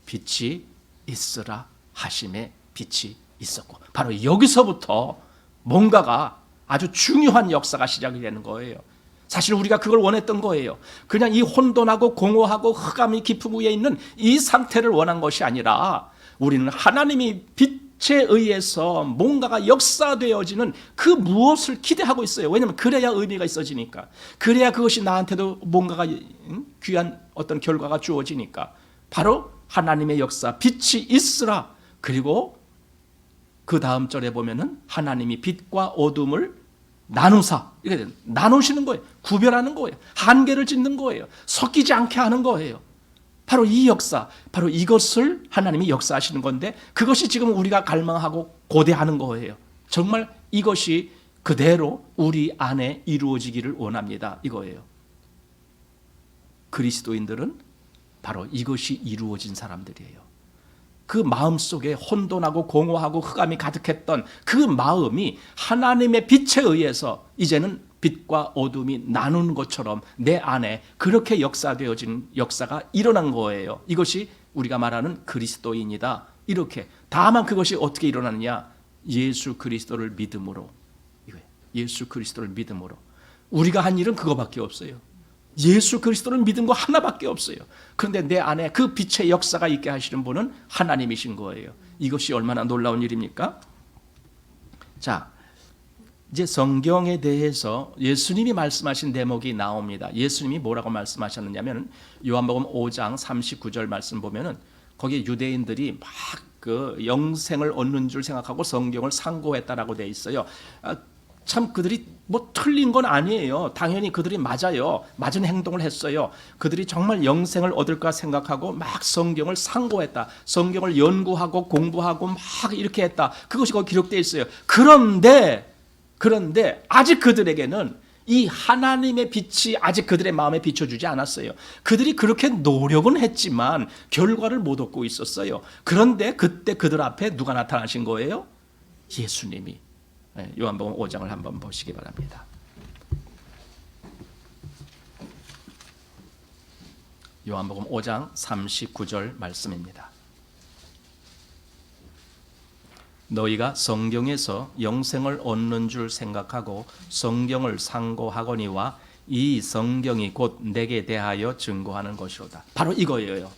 빛이 있으라 하심에 빛이 있었고, 바로 여기서부터 뭔가가 아주 중요한 역사가 시작이 되는 거예요. 사실 우리가 그걸 원했던 거예요. 그냥 이 혼돈하고 공허하고 흑암이 깊음 위에 있는 이 상태를 원한 것이 아니라 우리는 하나님이 빛에 의해서 뭔가가 역사되어지는 그 무엇을 기대하고 있어요. 왜냐하면 그래야 의미가 있어지니까, 그래야 그것이 나한테도 뭔가가 귀한 어떤 결과가 주어지니까. 바로 하나님의 역사, 빛이 있으라. 그리고 그 다음 절에 보면은 하나님이 빛과 어둠을 나누사, 이렇게 나누시는 거예요. 구별하는 거예요. 한계를 짓는 거예요. 섞이지 않게 하는 거예요. 바로 이 역사, 바로 이것을 하나님이 역사하시는 건데, 그것이 지금 우리가 갈망하고 고대하는 거예요. 정말 이것이 그대로 우리 안에 이루어지기를 원합니다. 이거예요. 그리스도인들은 바로 이것이 이루어진 사람들이에요. 그 마음속에 혼돈하고 공허하고 흑암이 가득했던 그 마음이 하나님의 빛에 의해서 이제는 빛과 어둠이 나누는 것처럼 내 안에 그렇게 역사되어진 역사가 일어난 거예요. 이것이 우리가 말하는 그리스도인이다. 이렇게. 다만 그것이 어떻게 일어나느냐? 예수 그리스도를 믿음으로. 예수 그리스도를 믿음으로. 우리가 한 일은 그거밖에 없어요. 예수 그리스도를 믿은 거 하나밖에 없어요. 그런데 내 안에 그 빛의 역사가 있게 하시는 분은 하나님이신 거예요. 이것이 얼마나 놀라운 일입니까? 자, 이제 성경에 대해서 예수님이 말씀하신 대목이 나옵니다. 예수님이 뭐라고 말씀하셨느냐면 요한복음 5장 39절 말씀 보면은 거기에 유대인들이 막 그 영생을 얻는 줄 생각하고 성경을 상고했다라고 돼 있어요. 참 그들이 뭐 틀린 건 아니에요. 당연히 그들이 맞아요. 맞은 행동을 했어요. 그들이 정말 영생을 얻을까 생각하고 막 성경을 상고했다. 성경을 연구하고 공부하고 막 이렇게 했다. 그것이 거기 기록되어 있어요. 그런데 아직 그들에게는 이 하나님의 빛이 아직 그들의 마음에 비춰주지 않았어요. 그들이 그렇게 노력은 했지만 결과를 못 얻고 있었어요. 그런데 그때 그들 앞에 누가 나타나신 거예요? 예수님이. 요한복음 5장을 한번 보시기 바랍니다. 요한복음 5장 39절 말씀입니다. 너희가 성경에서 영생을 얻는 줄 생각하고 성경을 상고하거니와 이 성경이 곧 내게 대하여 증거하는 것이로다. 바로 이거예요.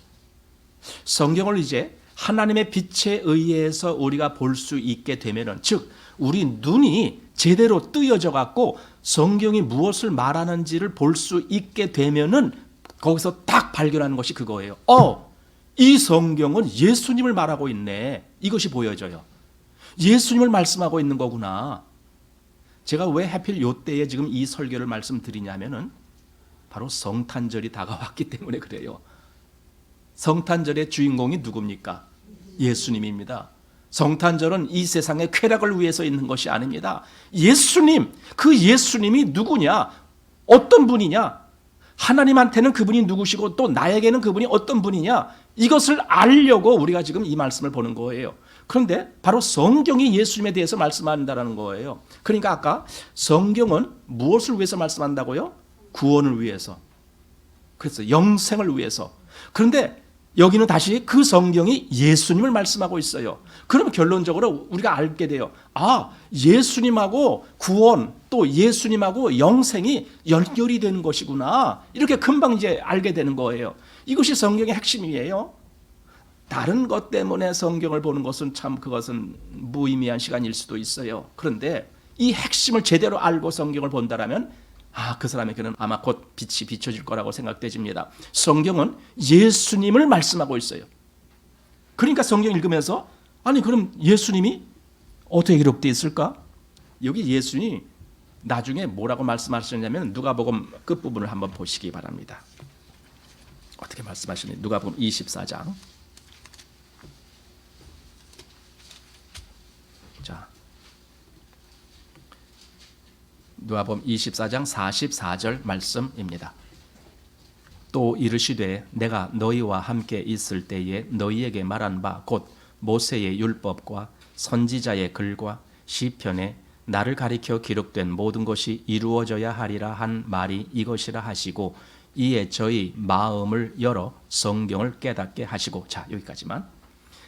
성경을 이제 하나님의 빛에 의해서 우리가 볼 수 있게 되면은, 즉 우리 눈이 제대로 뜨여져 갖고 성경이 무엇을 말하는지를 볼 수 있게 되면은 거기서 딱 발견하는 것이 그거예요. 이 성경은 예수님을 말하고 있네. 이것이 보여져요. 예수님을 말씀하고 있는 거구나. 제가 왜 하필 이때에 지금 이 설교를 말씀드리냐면은 바로 성탄절이 다가왔기 때문에 그래요. 성탄절의 주인공이 누굽니까? 예수님입니다. 성탄절은 이 세상의 쾌락을 위해서 있는 것이 아닙니다. 예수님, 그 예수님이 누구냐? 어떤 분이냐? 하나님한테는 그분이 누구시고 또 나에게는 그분이 어떤 분이냐? 이것을 알려고 우리가 지금 이 말씀을 보는 거예요. 그런데 바로 성경이 예수님에 대해서 말씀한다는 거예요. 그러니까 아까 성경은 무엇을 위해서 말씀한다고요? 구원을 위해서. 그래서 영생을 위해서. 그런데 여기는 다시 그 성경이 예수님을 말씀하고 있어요. 그러면 결론적으로 우리가 알게 돼요. 예수님하고 구원, 또 예수님하고 영생이 연결이 되는 것이구나. 이렇게 금방 이제 알게 되는 거예요. 이것이 성경의 핵심이에요. 다른 것 때문에 성경을 보는 것은 참 그것은 무의미한 시간일 수도 있어요. 그런데 이 핵심을 제대로 알고 성경을 본다라면 그 사람에게는 아마 곧 빛이 비춰질 거라고 생각되집니다. 성경은 예수님을 말씀하고 있어요. 그러니까 성경 읽으면서 그럼 예수님이 어떻게 기록되어 있을까? 여기 예수님이 나중에 뭐라고 말씀하셨냐면 누가복음 끝부분을 한번 보시기 바랍니다. 어떻게 말씀하시는지 누가복음 24장. 자, 누가복음 24장 44절 말씀입니다. 또 이르시되 내가 너희와 함께 있을 때에 너희에게 말한 바 곧 모세의 율법과 선지자의 글과 시편에 나를 가리켜 기록된 모든 것이 이루어져야 하리라 한 말이 이것이라 하시고 이에 저희 마음을 열어 성경을 깨닫게 하시고. 자, 여기까지만.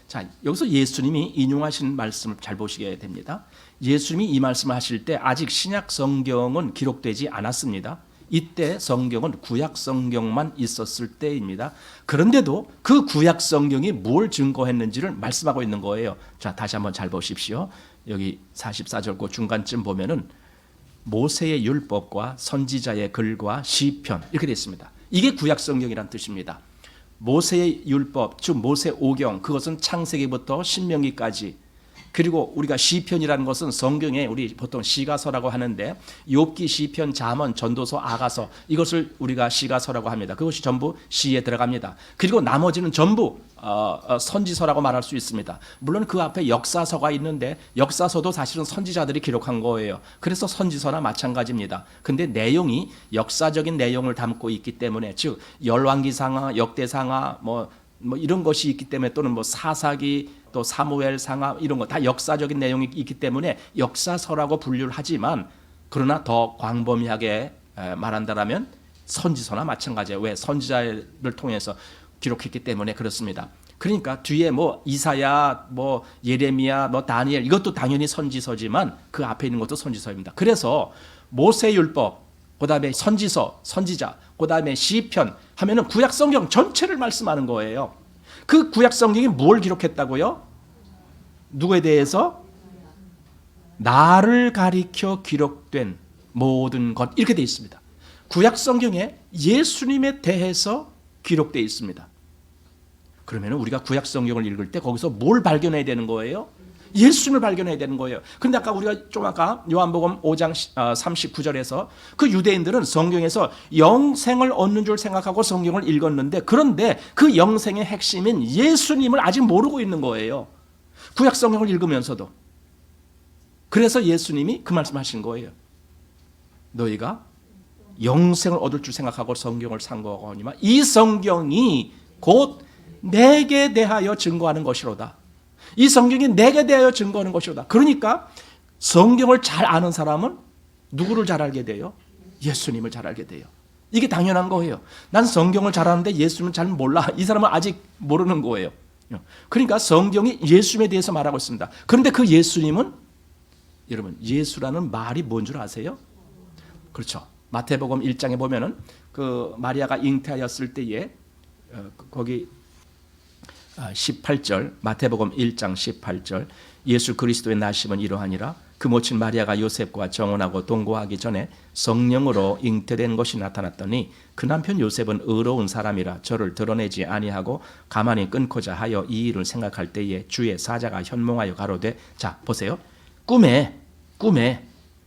자, 여기서 예수님이 인용하신 말씀을 잘 보시게 됩니다. 예수님이 이 말씀을 하실 때 아직 신약 성경은 기록되지 않았습니다. 이때 성경은 구약 성경만 있었을 때입니다. 그런데도 그 구약 성경이 뭘 증거했는지를 말씀하고 있는 거예요. 자, 다시 한번 잘 보십시오. 여기 44절 그 중간쯤 보면은 모세의 율법과 선지자의 글과 시편 이렇게 되어 있습니다. 이게 구약 성경이란 뜻입니다. 모세의 율법, 즉 모세 오경, 그것은 창세기부터 신명기까지, 그리고 우리가 시편이라는 것은 성경에 우리 보통 시가서라고 하는데 욥기, 시편, 잠언, 전도서, 아가서, 이것을 우리가 시가서라고 합니다. 그것이 전부 시에 들어갑니다. 그리고 나머지는 전부 선지서라고 말할 수 있습니다. 물론 그 앞에 역사서가 있는데 역사서도 사실은 선지자들이 기록한 거예요. 그래서 선지서나 마찬가지입니다. 근데 내용이 역사적인 내용을 담고 있기 때문에, 즉 열왕기상하, 역대상하 뭐 이런 것이 있기 때문에, 또는 뭐 사사기, 또 사무엘상하 이런 거 다 역사적인 내용이 있기 때문에 역사서라고 분류를 하지만, 그러나 더 광범위하게 말한다라면 선지서나 마찬가지예요. 왜? 선지자를 통해서 기록했기 때문에 그렇습니다. 그러니까 뒤에 뭐 이사야, 뭐 예레미야, 뭐 다니엘, 이것도 당연히 선지서지만 그 앞에 있는 것도 선지서입니다. 그래서 모세율법, 그다음에 선지서, 선지자, 그다음에 시편 하면은 구약 성경 전체를 말씀하는 거예요. 그 구약 성경이 뭘 기록했다고요? 누구에 대해서? 나를 가리켜 기록된 모든 것, 이렇게 되어 있습니다. 구약 성경에 예수님에 대해서 기록되어 있습니다. 그러면 우리가 구약 성경을 읽을 때 거기서 뭘 발견해야 되는 거예요? 예수님을 발견해야 되는 거예요. 그런데 아까 우리가 좀 아까 요한복음 5장 39절에서 그 유대인들은 성경에서 영생을 얻는 줄 생각하고 성경을 읽었는데, 그런데 그 영생의 핵심인 예수님을 아직 모르고 있는 거예요. 구약 성경을 읽으면서도. 그래서 예수님이 그 말씀하신 거예요. 너희가 영생을 얻을 줄 생각하고 성경을 산 거거니와 이 성경이 곧 내게 대하여 증거하는 것이로다. 이 성경이 내게 대하여 증거하는 것이로다. 그러니까 성경을 잘 아는 사람은 누구를 잘 알게 돼요? 예수님을 잘 알게 돼요. 이게 당연한 거예요. 난 성경을 잘 아는데 예수님을 잘 몰라. 이 사람은 아직 모르는 거예요. 그러니까 성경이 예수님에 대해서 말하고 있습니다. 그런데 그 예수님은, 여러분, 예수라는 말이 뭔 줄 아세요? 그렇죠. 마태복음 1장에 보면은 그 마리아가 잉태하였을 때에 거기 18절, 마태복음 1장 18절, 예수 그리스도의 나심은 이러하니라. 그 모친 마리아가 요셉과 정혼하고 동거하기 전에 성령으로 잉태된 것이 나타났더니 그 남편 요셉은 의로운 사람이라 저를 드러내지 아니하고 가만히 끊고자 하여 이 일을 생각할 때에 주의 사자가 현몽하여 가로되, 자 보세요, 꿈에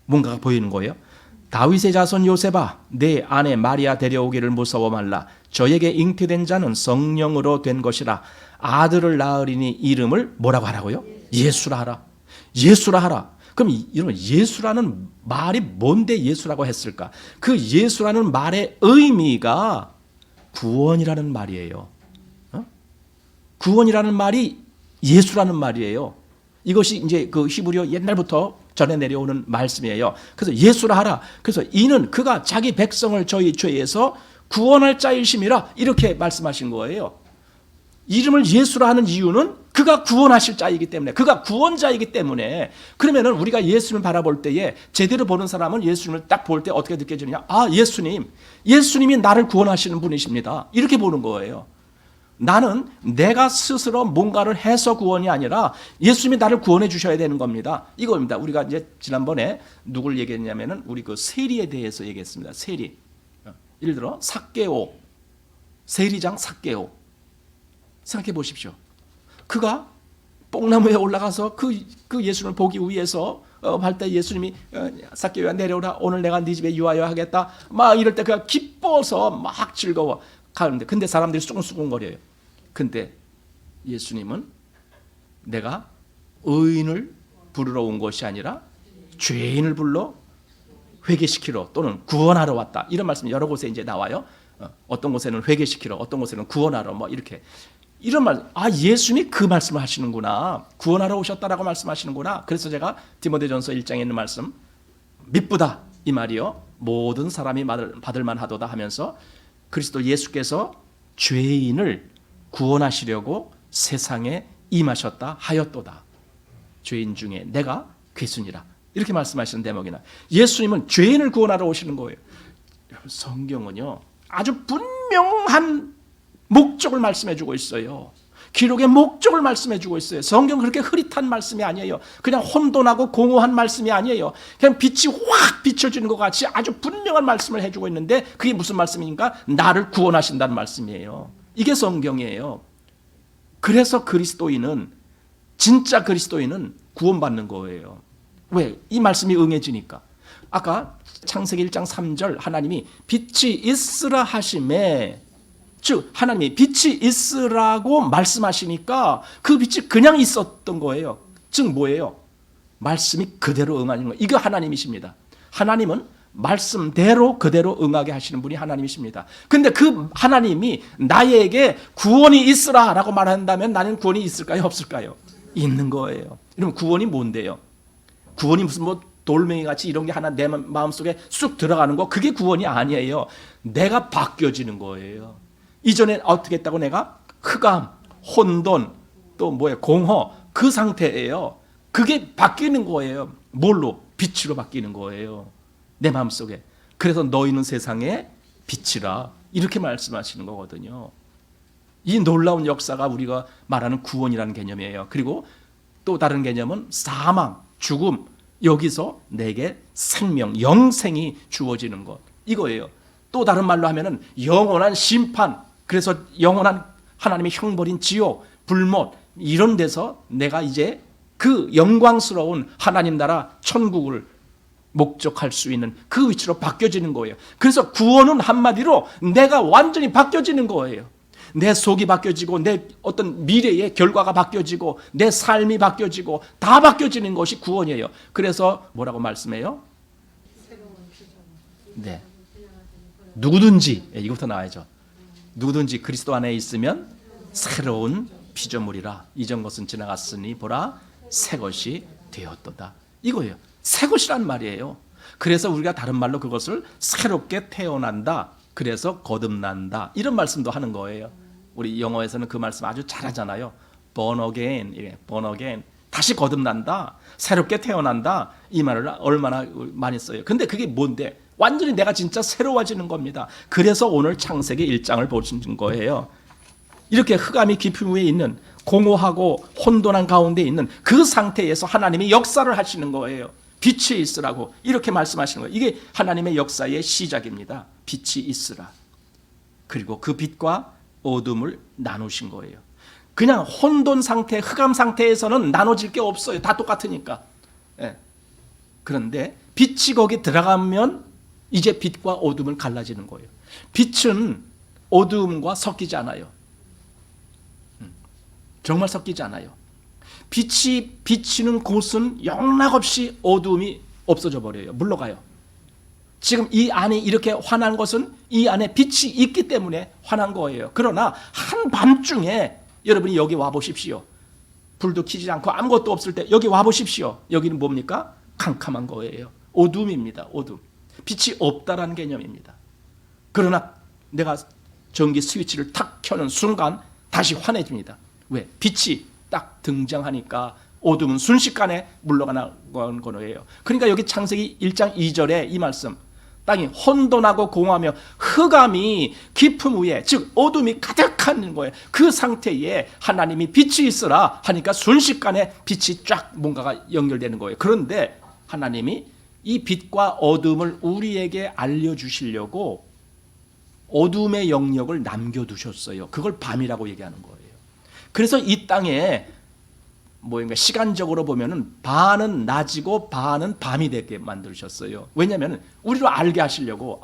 뭔가가 보이는 거예요. 다윗의 자손 요셉아, 내 아내 마리아 데려오기를 무서워 말라. 저에게 잉태된 자는 성령으로 된 것이라. 아들을 낳으리니 이름을 뭐라고 하라고요? 예수라 하라. 예수라 하라. 그럼 여러분, 예수라는 말이 뭔데 예수라고 했을까? 그 예수라는 말의 의미가 구원이라는 말이에요. 구원이라는 말이 예수라는 말이에요. 이것이 이제 그 히브리어 옛날부터 전해 내려오는 말씀이에요. 그래서 예수라 하라. 그래서 이는 그가 자기 백성을 저희 죄에서 구원할 자이심이라, 이렇게 말씀하신 거예요. 이름을 예수라 하는 이유는 그가 구원하실 자이기 때문에, 그가 구원자이기 때문에. 그러면은 우리가 예수님을 바라볼 때에 제대로 보는 사람은 예수님을 딱 볼 때 어떻게 느껴지느냐? 아, 예수님이 나를 구원하시는 분이십니다. 이렇게 보는 거예요. 나는 내가 스스로 뭔가를 해서 구원이 아니라 예수님이 나를 구원해 주셔야 되는 겁니다. 이겁니다. 우리가 이제 지난번에 누굴 얘기했냐면은 우리 그 세리에 대해서 얘기했습니다. 세리. 예를 들어 삭개오, 세리장 삭개오. 생각해 보십시오. 그가 뽕나무에 올라가서 그 예수님을 보기 위해서 할 때 예수님이 삭개오야 내려오라, 오늘 내가 네 집에 유하여 하겠다, 막 이럴 때 그가 기뻐서 막 즐거워 가는데, 근데 사람들이 수근수근거려요. 근데 예수님은 내가 의인을 부르러 온 것이 아니라 죄인을 불러 회개시키러 또는 구원하러 왔다, 이런 말씀이 여러 곳에 이제 나와요. 어떤 곳에는 회개시키러, 어떤 곳에는 구원하러, 뭐 이렇게 이런 말. 예수님이 그 말씀을 하시는구나, 구원하러 오셨다라고 말씀하시는구나. 그래서 제가 디모데전서 1장에 있는 말씀, 미쁘다 이 말이요, 모든 사람이 받을만 하도다 하면서 그리스도 예수께서 죄인을 구원하시려고 세상에 임하셨다 하였도다. 죄인 중에 내가 괴순이라, 이렇게 말씀하시는 대목이나, 예수님은 죄인을 구원하러 오시는 거예요. 성경은요 아주 분명한 목적을 말씀해 주고 있어요. 기록의 목적을 말씀해 주고 있어요. 성경은 그렇게 흐릿한 말씀이 아니에요. 그냥 혼돈하고 공허한 말씀이 아니에요. 그냥 빛이 확 비춰지는 것 같이 아주 분명한 말씀을 해주고 있는데, 그게 무슨 말씀입니까? 나를 구원하신다는 말씀이에요. 이게 성경이에요. 그래서 그리스도인은, 진짜 그리스도인은 구원받는 거예요. 왜? 이 말씀이 응해지니까. 아까 창세기 1장 3절 하나님이 빛이 있으라 하심에, 즉 하나님이 빛이 있으라고 말씀하시니까 그 빛이 그냥 있었던 거예요. 즉 뭐예요? 말씀이 그대로 응하는 거예요. 이게 하나님이십니다. 하나님은 말씀대로 그대로 응하게 하시는 분이 하나님이십니다. 근데 그 하나님이 나에게 구원이 있으라라고 말한다면 나는 구원이 있을까요? 없을까요? 있는 거예요. 그러면 구원이 뭔데요? 구원이 무슨 뭐 돌멩이 같이 이런 게 하나 내 마음속에 쑥 들어가는 거, 그게 구원이 아니에요. 내가 바뀌어지는 거예요. 이전에 어떻게 했다고? 내가 흑암, 혼돈, 또 뭐예요? 공허, 그 상태예요. 그게 바뀌는 거예요. 뭘로? 빛으로 바뀌는 거예요. 내 마음속에. 그래서 너희는 세상의 빛이라, 이렇게 말씀하시는 거거든요. 이 놀라운 역사가 우리가 말하는 구원이라는 개념이에요. 그리고 또 다른 개념은 사망, 죽음, 여기서 내게 생명, 영생이 주어지는 것, 이거예요. 또 다른 말로 하면은 영원한 심판, 그래서 영원한 하나님의 형벌인 지옥, 불못, 이런 데서 내가 이제 그 영광스러운 하나님 나라 천국을 목적할 수 있는 그 위치로 바뀌어지는 거예요. 그래서 구원은 한마디로 내가 완전히 바뀌어지는 거예요. 내 속이 바뀌어지고, 내 어떤 미래의 결과가 바뀌어지고, 내 삶이 바뀌어지고, 다 바뀌어지는 것이 구원이에요. 그래서 뭐라고 말씀해요? 네. 누구든지, 이것부터 나와야죠. 누구든지 그리스도 안에 있으면 새로운 피조물이라, 이전 것은 지나갔으니 보라 새 것이 되었도다, 이거예요. 새 것이란 말이에요. 그래서 우리가 다른 말로 그것을 새롭게 태어난다, 그래서 거듭난다, 이런 말씀도 하는 거예요. 우리 영어에서는 그 말씀 아주 잘하잖아요. born again, born again, 다시 거듭난다, 새롭게 태어난다, 이 말을 얼마나 많이 써요. 근데 그게 뭔데? 완전히 내가 진짜 새로워지는 겁니다. 그래서 오늘 창세기 1장을 보신 거예요. 이렇게 흑암이 깊은 위에 있는, 공허하고 혼돈한 가운데 있는 그 상태에서 하나님이 역사를 하시는 거예요. 빛이 있으라고 이렇게 말씀하시는 거예요. 이게 하나님의 역사의 시작입니다. 빛이 있으라. 그리고 그 빛과 어둠을 나누신 거예요. 그냥 혼돈 상태, 흑암 상태에서는 나눠질 게 없어요. 다 똑같으니까. 예. 그런데 빛이 거기 들어가면 이제 빛과 어둠을 갈라지는 거예요. 빛은 어둠과 섞이지 않아요. 정말 섞이지 않아요. 빛이 비치는 곳은 영락없이 어둠이 없어져 버려요. 물러가요. 지금 이 안에 이렇게 환한 것은 이 안에 빛이 있기 때문에 환한 거예요. 그러나 한밤중에 여러분이 여기 와보십시오. 불도 켜지 않고 아무것도 없을 때 여기 와보십시오. 여기는 뭡니까? 캄캄한 거예요. 어둠입니다. 어둠. 빛이 없다라는 개념입니다. 그러나 내가 전기 스위치를 탁 켜는 순간 다시 환해집니다. 왜? 빛이 딱 등장하니까 어둠은 순식간에 물러가는 거예요. 그러니까 여기 창세기 1장 2절에 이 말씀, 땅이 혼돈하고 공허하며 흑암이 깊음 위에, 즉 어둠이 가득한 거예요. 그 상태에 하나님이 빛이 있으라 하니까 순식간에 빛이 쫙 뭔가가 연결되는 거예요. 그런데 하나님이 이 빛과 어둠을 우리에게 알려주시려고 어둠의 영역을 남겨두셨어요. 그걸 밤이라고 얘기하는 거예요. 그래서 이 땅에 뭐인가 시간적으로 보면은 반은 낮이고 반은 밤이 되게 만드셨어요. 왜냐하면 우리로 알게 하시려고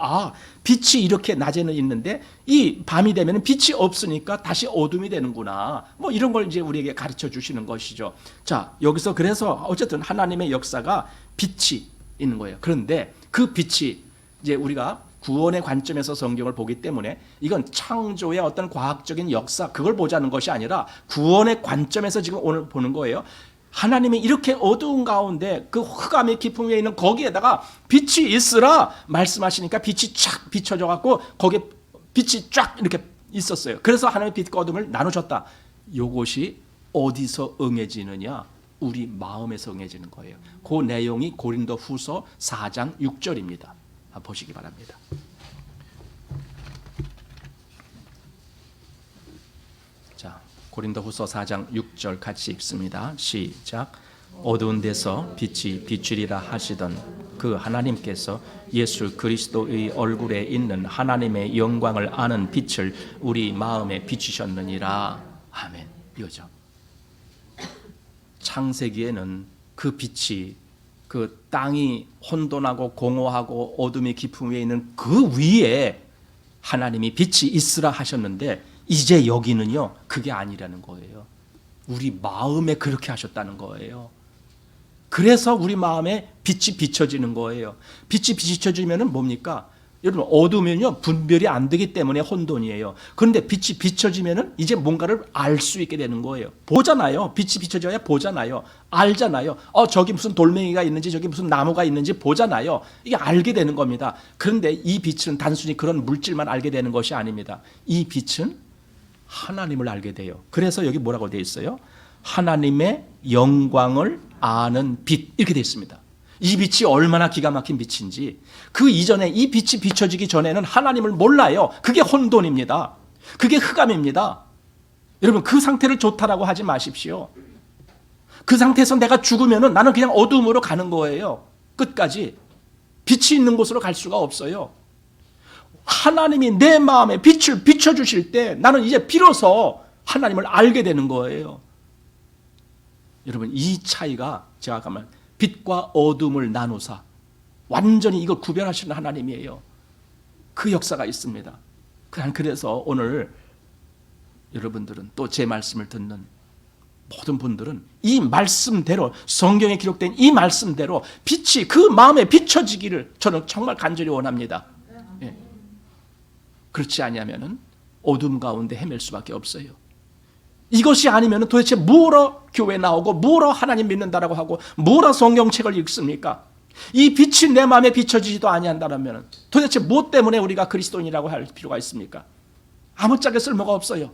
빛이 이렇게 낮에는 있는데 이 밤이 되면은 빛이 없으니까 다시 어둠이 되는구나. 뭐 이런 걸 이제 우리에게 가르쳐 주시는 것이죠. 자, 여기서 그래서 어쨌든 하나님의 역사가 빛이 있는 거예요. 그런데 그 빛이 이제 우리가 구원의 관점에서 성경을 보기 때문에 이건 창조의 어떤 과학적인 역사 그걸 보자는 것이 아니라 구원의 관점에서 지금 오늘 보는 거예요. 하나님이 이렇게 어두운 가운데 그 흑암의 깊음 위에 있는 거기에다가 빛이 있으라 말씀하시니까 빛이 쫙 비춰져 갖고 거기에 빛이 쫙 이렇게 있었어요. 그래서 하나님의 빛과 어둠을 나누셨다. 이것이 어디서 응해지느냐? 우리 마음에서 응해지는 거예요. 그 내용이 고린도후서 4장 6절입니다. 보시기 바랍니다. 자, 고린도후서 4장 6절 같이 읽습니다. 시작. 어두운 데서 빛이 비추리라 하시던 그 하나님께서 예수 그리스도의 얼굴에 있는 하나님의 영광을 아는 빛을 우리 마음에 비추셨느니라. 아멘. 이거죠. 창세기에는 그 빛이 그 땅이 혼돈하고 공허하고 어둠이 깊은 위에 있는 그 위에 하나님이 빛이 있으라 하셨는데 이제 여기는요 그게 아니라는 거예요. 우리 마음에 그렇게 하셨다는 거예요. 그래서 우리 마음에 빛이 비춰지는 거예요. 빛이 비춰지면은 뭡니까? 여러분 어두우면요 분별이 안 되기 때문에 혼돈이에요. 그런데 빛이 비춰지면은 이제 뭔가를 알 수 있게 되는 거예요. 보잖아요. 빛이 비춰져야 보잖아요. 알잖아요. 저기 무슨 돌멩이가 있는지 저기 무슨 나무가 있는지 보잖아요. 이게 알게 되는 겁니다. 그런데 이 빛은 단순히 그런 물질만 알게 되는 것이 아닙니다. 이 빛은 하나님을 알게 돼요. 그래서 여기 뭐라고 되어 있어요? 하나님의 영광을 아는 빛 이렇게 되어 있습니다. 이 빛이 얼마나 기가 막힌 빛인지 그 이전에 이 빛이 비춰지기 전에는 하나님을 몰라요. 그게 혼돈입니다. 그게 흑암입니다. 여러분 그 상태를 좋다라고 하지 마십시오. 그 상태에서 내가 죽으면은 나는 그냥 어둠으로 가는 거예요. 끝까지 빛이 있는 곳으로 갈 수가 없어요. 하나님이 내 마음에 빛을 비춰주실 때 나는 이제 비로소 하나님을 알게 되는 거예요. 여러분 이 차이가 제가 아까 말 빛과 어둠을 나누사 완전히 이걸 구별하시는 하나님이에요. 그 역사가 있습니다. 그래서 오늘 여러분들은 또 제 말씀을 듣는 모든 분들은 이 말씀대로 성경에 기록된 이 말씀대로 빛이 그 마음에 비춰지기를 저는 정말 간절히 원합니다. 예. 그렇지 아니하면은 어둠 가운데 헤맬 수밖에 없어요. 이것이 아니면 도대체 뭐로 교회 나오고 뭐로 하나님 믿는다라고 하고 뭐로 성경책을 읽습니까? 이 빛이 내 마음에 비춰지지도 아니한다면 도대체 뭐 때문에 우리가 그리스도인이라고 할 필요가 있습니까? 아무짝에 쓸모가 없어요.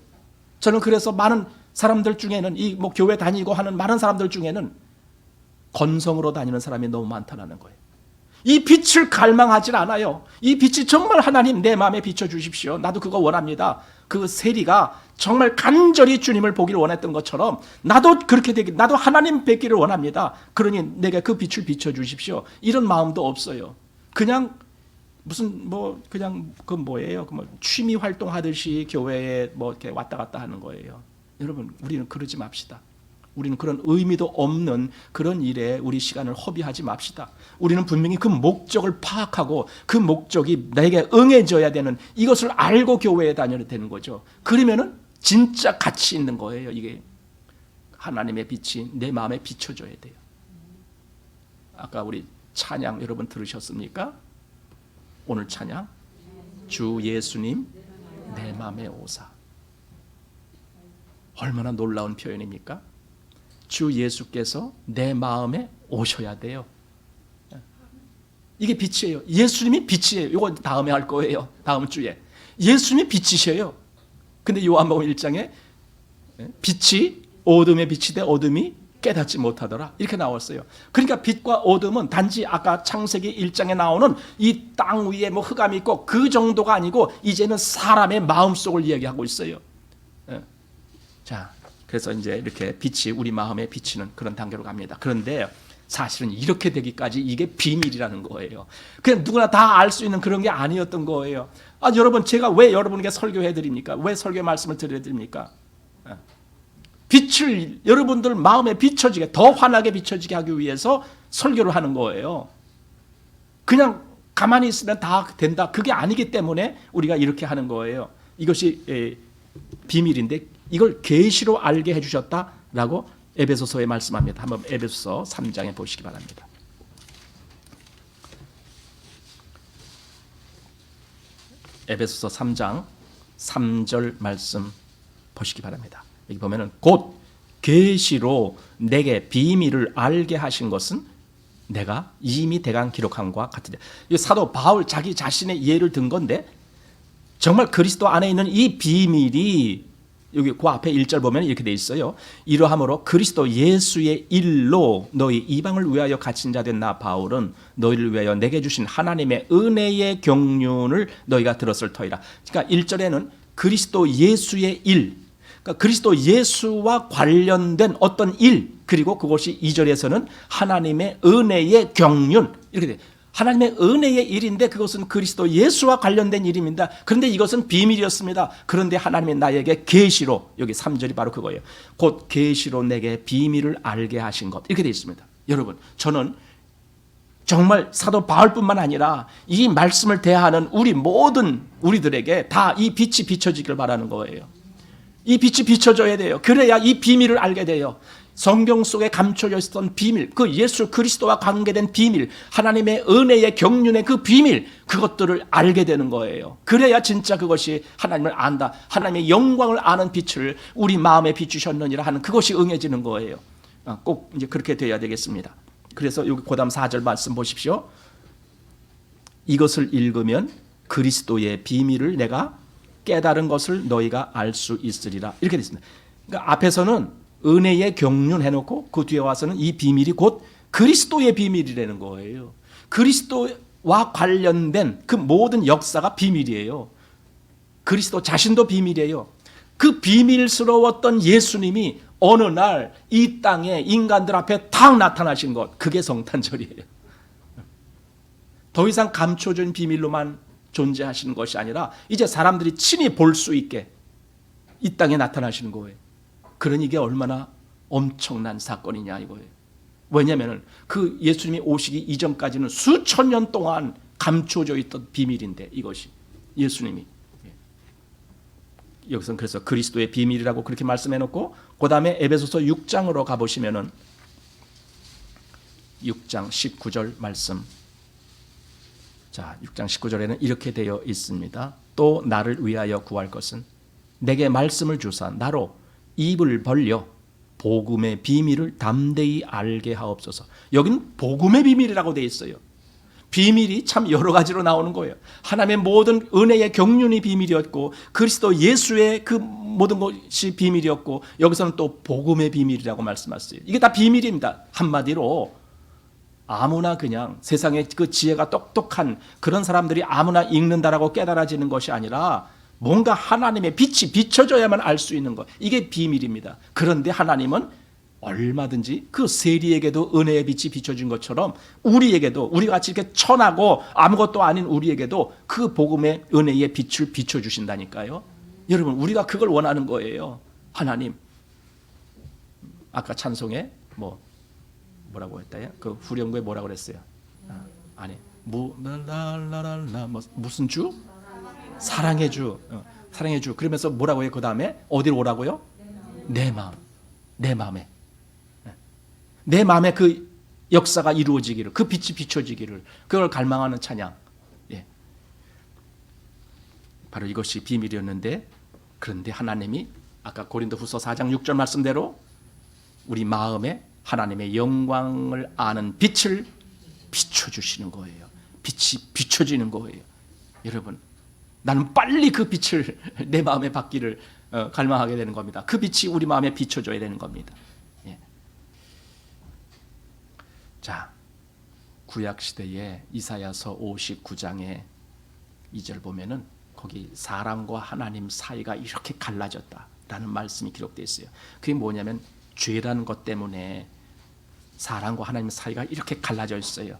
저는 그래서 많은 사람들 중에는 이 뭐 교회 다니고 하는 많은 사람들 중에는 건성으로 다니는 사람이 너무 많다는 거예요. 이 빛을 갈망하지 않아요. 이 빛이 정말 하나님 내 마음에 비춰주십시오. 나도 그거 원합니다. 그 세리가 정말 간절히 주님을 보기를 원했던 것처럼 나도 그렇게 되길, 나도 하나님 뵙기를 원합니다. 그러니 내게 그 빛을 비춰주십시오. 이런 마음도 없어요. 그냥 무슨 그냥 그 뭐예요? 취미 활동하듯이 교회에 이렇게 왔다 갔다 하는 거예요. 여러분 우리는 그러지 맙시다. 우리는 그런 의미도 없는 그런 일에 우리 시간을 허비하지 맙시다. 우리는 분명히 그 목적을 파악하고 그 목적이 내게 응해져야 되는 이것을 알고 교회에 다녀야 되는 거죠. 그러면은 진짜 가치 있는 거예요. 이게 하나님의 빛이 내 마음에 비춰져야 돼요. 아까 우리 찬양 여러분 들으셨습니까? 오늘 찬양 주 예수님 내 마음에 오사. 얼마나 놀라운 표현입니까? 주 예수께서 내 마음에 오셔야 돼요. 이게 빛이에요. 예수님이 빛이에요. 이거 다음에 할 거예요. 다음 주에. 예수님이 빛이셔요. 근데 요한복음 1장에 빛이 어둠에 빛이 돼 어둠이 깨닫지 못하더라. 이렇게 나왔어요. 그러니까 빛과 어둠은 단지 아까 창세기 1장에 나오는 이 땅 위에 흑암이 있고 그 정도가 아니고 이제는 사람의 마음속을 이야기하고 있어요. 자, 그래서 이제 이렇게 빛이 우리 마음에 비치는 그런 단계로 갑니다. 그런데 사실은 이렇게 되기까지 이게 비밀이라는 거예요. 그냥 누구나 다 알 수 있는 그런 게 아니었던 거예요. 여러분 제가 왜 여러분에게 설교해 드립니까? 왜 설교 말씀을 드려 드립니까? 빛을 여러분들 마음에 비춰지게, 더 환하게 비춰지게 하기 위해서 설교를 하는 거예요. 그냥 가만히 있으면 다 된다, 그게 아니기 때문에 우리가 이렇게 하는 거예요. 이것이 비밀인데 이걸 계시로 알게 해주셨다라고 에베소서에 말씀합니다. 한번 에베소서 3장에 보시기 바랍니다. 에베소서 3장 3절 말씀 보시기 바랍니다. 여기 보면은 곧 계시로 내게 비밀을 알게 하신 것은 내가 이미 대강 기록함과 같으되. 이 사도 바울 자기 자신의 예를 든 건데 정말 그리스도 안에 있는 이 비밀이 여기 그 앞에 1절 보면 이렇게 돼 있어요. 이러함으로 그리스도 예수의 일로 너희 이방을 위하여 갇힌 자 된 나 바울은 너희를 위하여 내게 주신 하나님의 은혜의 경륜을 너희가 들었을 터이라. 그러니까 1절에는 그리스도 예수의 일, 그러니까 그리스도 예수와 관련된 어떤 일, 그리고 그것이 2절에서는 하나님의 은혜의 경륜, 이렇게 돼. 하나님의 은혜의 일인데 그것은 그리스도 예수와 관련된 일입니다. 그런데 이것은 비밀이었습니다. 그런데 하나님이 나에게 계시로, 여기 3절이 바로 그거예요. 곧 계시로 내게 비밀을 알게 하신 것, 이렇게 되어 있습니다. 여러분, 저는 정말 사도 바울뿐만 아니라 이 말씀을 대하는 우리 모든 우리들에게 다 이 빛이 비춰지길 바라는 거예요. 이 빛이 비춰져야 돼요. 그래야 이 비밀을 알게 돼요. 성경 속에 감춰져 있었던 비밀, 그 예수 그리스도와 관계된 비밀, 하나님의 은혜의 경륜의 그 비밀, 그것들을 알게 되는 거예요. 그래야 진짜 그것이 하나님을 안다, 하나님의 영광을 아는 빛을 우리 마음에 비추셨느니라 하는 그것이 응해지는 거예요. 꼭 이제 그렇게 돼야 되겠습니다. 그래서 여기 고다음 4절 말씀 보십시오. 이것을 읽으면 그리스도의 비밀을 내가 깨달은 것을 너희가 알 수 있으리라, 이렇게 되어 있습니다. 그러니까 앞에서는 은혜의 경륜 해놓고 그 뒤에 와서는 이 비밀이 곧 그리스도의 비밀이라는 거예요. 그리스도와 관련된 그 모든 역사가 비밀이에요. 그리스도 자신도 비밀이에요. 그 비밀스러웠던 예수님이 어느 날 이 땅에 인간들 앞에 탁 나타나신 것, 그게 성탄절이에요. 더 이상 감춰진 비밀로만 존재하시는 것이 아니라 이제 사람들이 친히 볼 수 있게 이 땅에 나타나시는 거예요. 그러니 이게 얼마나 엄청난 사건이냐 이거예요. 왜냐하면 그 예수님이 오시기 이전까지는 수천 년 동안 감춰져 있던 비밀인데, 이것이 예수님이, 여기서는 그래서 그리스도의 비밀이라고 그렇게 말씀해놓고, 그 다음에 에베소서 6장으로 가보시면은 6장 19절 말씀. 자, 6장 19절에는 이렇게 되어 있습니다. 또 나를 위하여 구할 것은 내게 말씀을 주사 나로 입을 벌려 복음의 비밀을 담대히 알게 하옵소서. 여기는 복음의 비밀이라고 되어 있어요. 비밀이 참 여러 가지로 나오는 거예요. 하나님의 모든 은혜의 경륜이 비밀이었고, 그리스도 예수의 그 모든 것이 비밀이었고, 여기서는 또 복음의 비밀이라고 말씀하셨어요. 이게 다 비밀입니다. 한마디로 아무나 그냥 세상에 그 지혜가 똑똑한 그런 사람들이 아무나 읽는다라고 깨달아지는 것이 아니라 뭔가 하나님의 빛이 비춰져야만 알 수 있는 것, 이게 비밀입니다. 그런데 하나님은 얼마든지 그 세리에게도 은혜의 빛이 비춰진 것처럼 우리에게도, 우리 같이 이렇게 천하고 아무것도 아닌 우리에게도 그 복음의 은혜의 빛을 비춰주신다니까요. 여러분, 우리가 그걸 원하는 거예요. 하나님, 아까 찬송에 뭐라고 했다요? 그 후렴구에 뭐라고 그랬어요? 아니, 무슨 주? 사랑의 주. 사랑의 주. 그러면서 뭐라고 해요? 그 다음에 어디로 오라고요? 내 마음. 내 마음에. 내 마음에 그 역사가 이루어지기를, 그 빛이 비춰지기를, 그걸 갈망하는 찬양. 예. 바로 이것이 비밀이었는데, 그런데 하나님이 아까 고린도후서 4장 6절 말씀대로 우리 마음에 하나님의 영광을 아는 빛을 비춰주시는 거예요. 빛이 비춰지는 거예요. 여러분, 나는 빨리 그 빛을 내 마음에 받기를 갈망하게 되는 겁니다. 그 빛이 우리 마음에 비춰져야 되는 겁니다. 예. 자, 구약시대에 이사야서 59장에 2절 보면은 거기 사람과 하나님 사이가 이렇게 갈라졌다라는 말씀이 기록되어 있어요. 그게 뭐냐면 죄라는 것 때문에 사람과 하나님 사이가 이렇게 갈라져 있어요.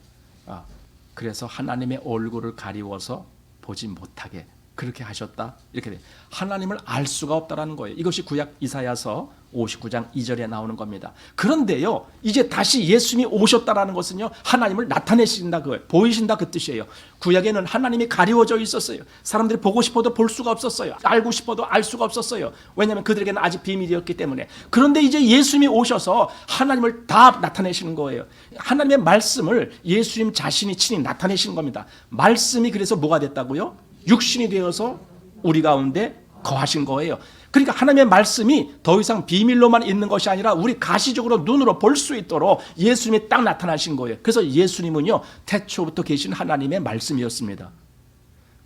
그래서 하나님의 얼굴을 가리워서 보지 못하게 그렇게 하셨다. 이렇게 돼. 하나님을 알 수가 없다라는 거예요. 이것이 구약 이사야서 59장 2절에 나오는 겁니다. 그런데요, 이제 다시 예수님이 오셨다라는 것은요, 하나님을 나타내신다, 그거예요. 보이신다, 그 뜻이에요. 구약에는 하나님이 가리워져 있었어요. 사람들이 보고 싶어도 볼 수가 없었어요. 알고 싶어도 알 수가 없었어요. 왜냐하면 그들에게는 아직 비밀이었기 때문에. 그런데 이제 예수님이 오셔서 하나님을 다 나타내시는 거예요. 하나님의 말씀을 예수님 자신이 친히 나타내시는 겁니다. 말씀이 그래서 뭐가 됐다고요? 육신이 되어서 우리 가운데 거하신 거예요. 그러니까 하나님의 말씀이 더 이상 비밀로만 있는 것이 아니라 우리 가시적으로 눈으로 볼 수 있도록 예수님이 딱 나타나신 거예요. 그래서 예수님은요, 태초부터 계신 하나님의 말씀이었습니다.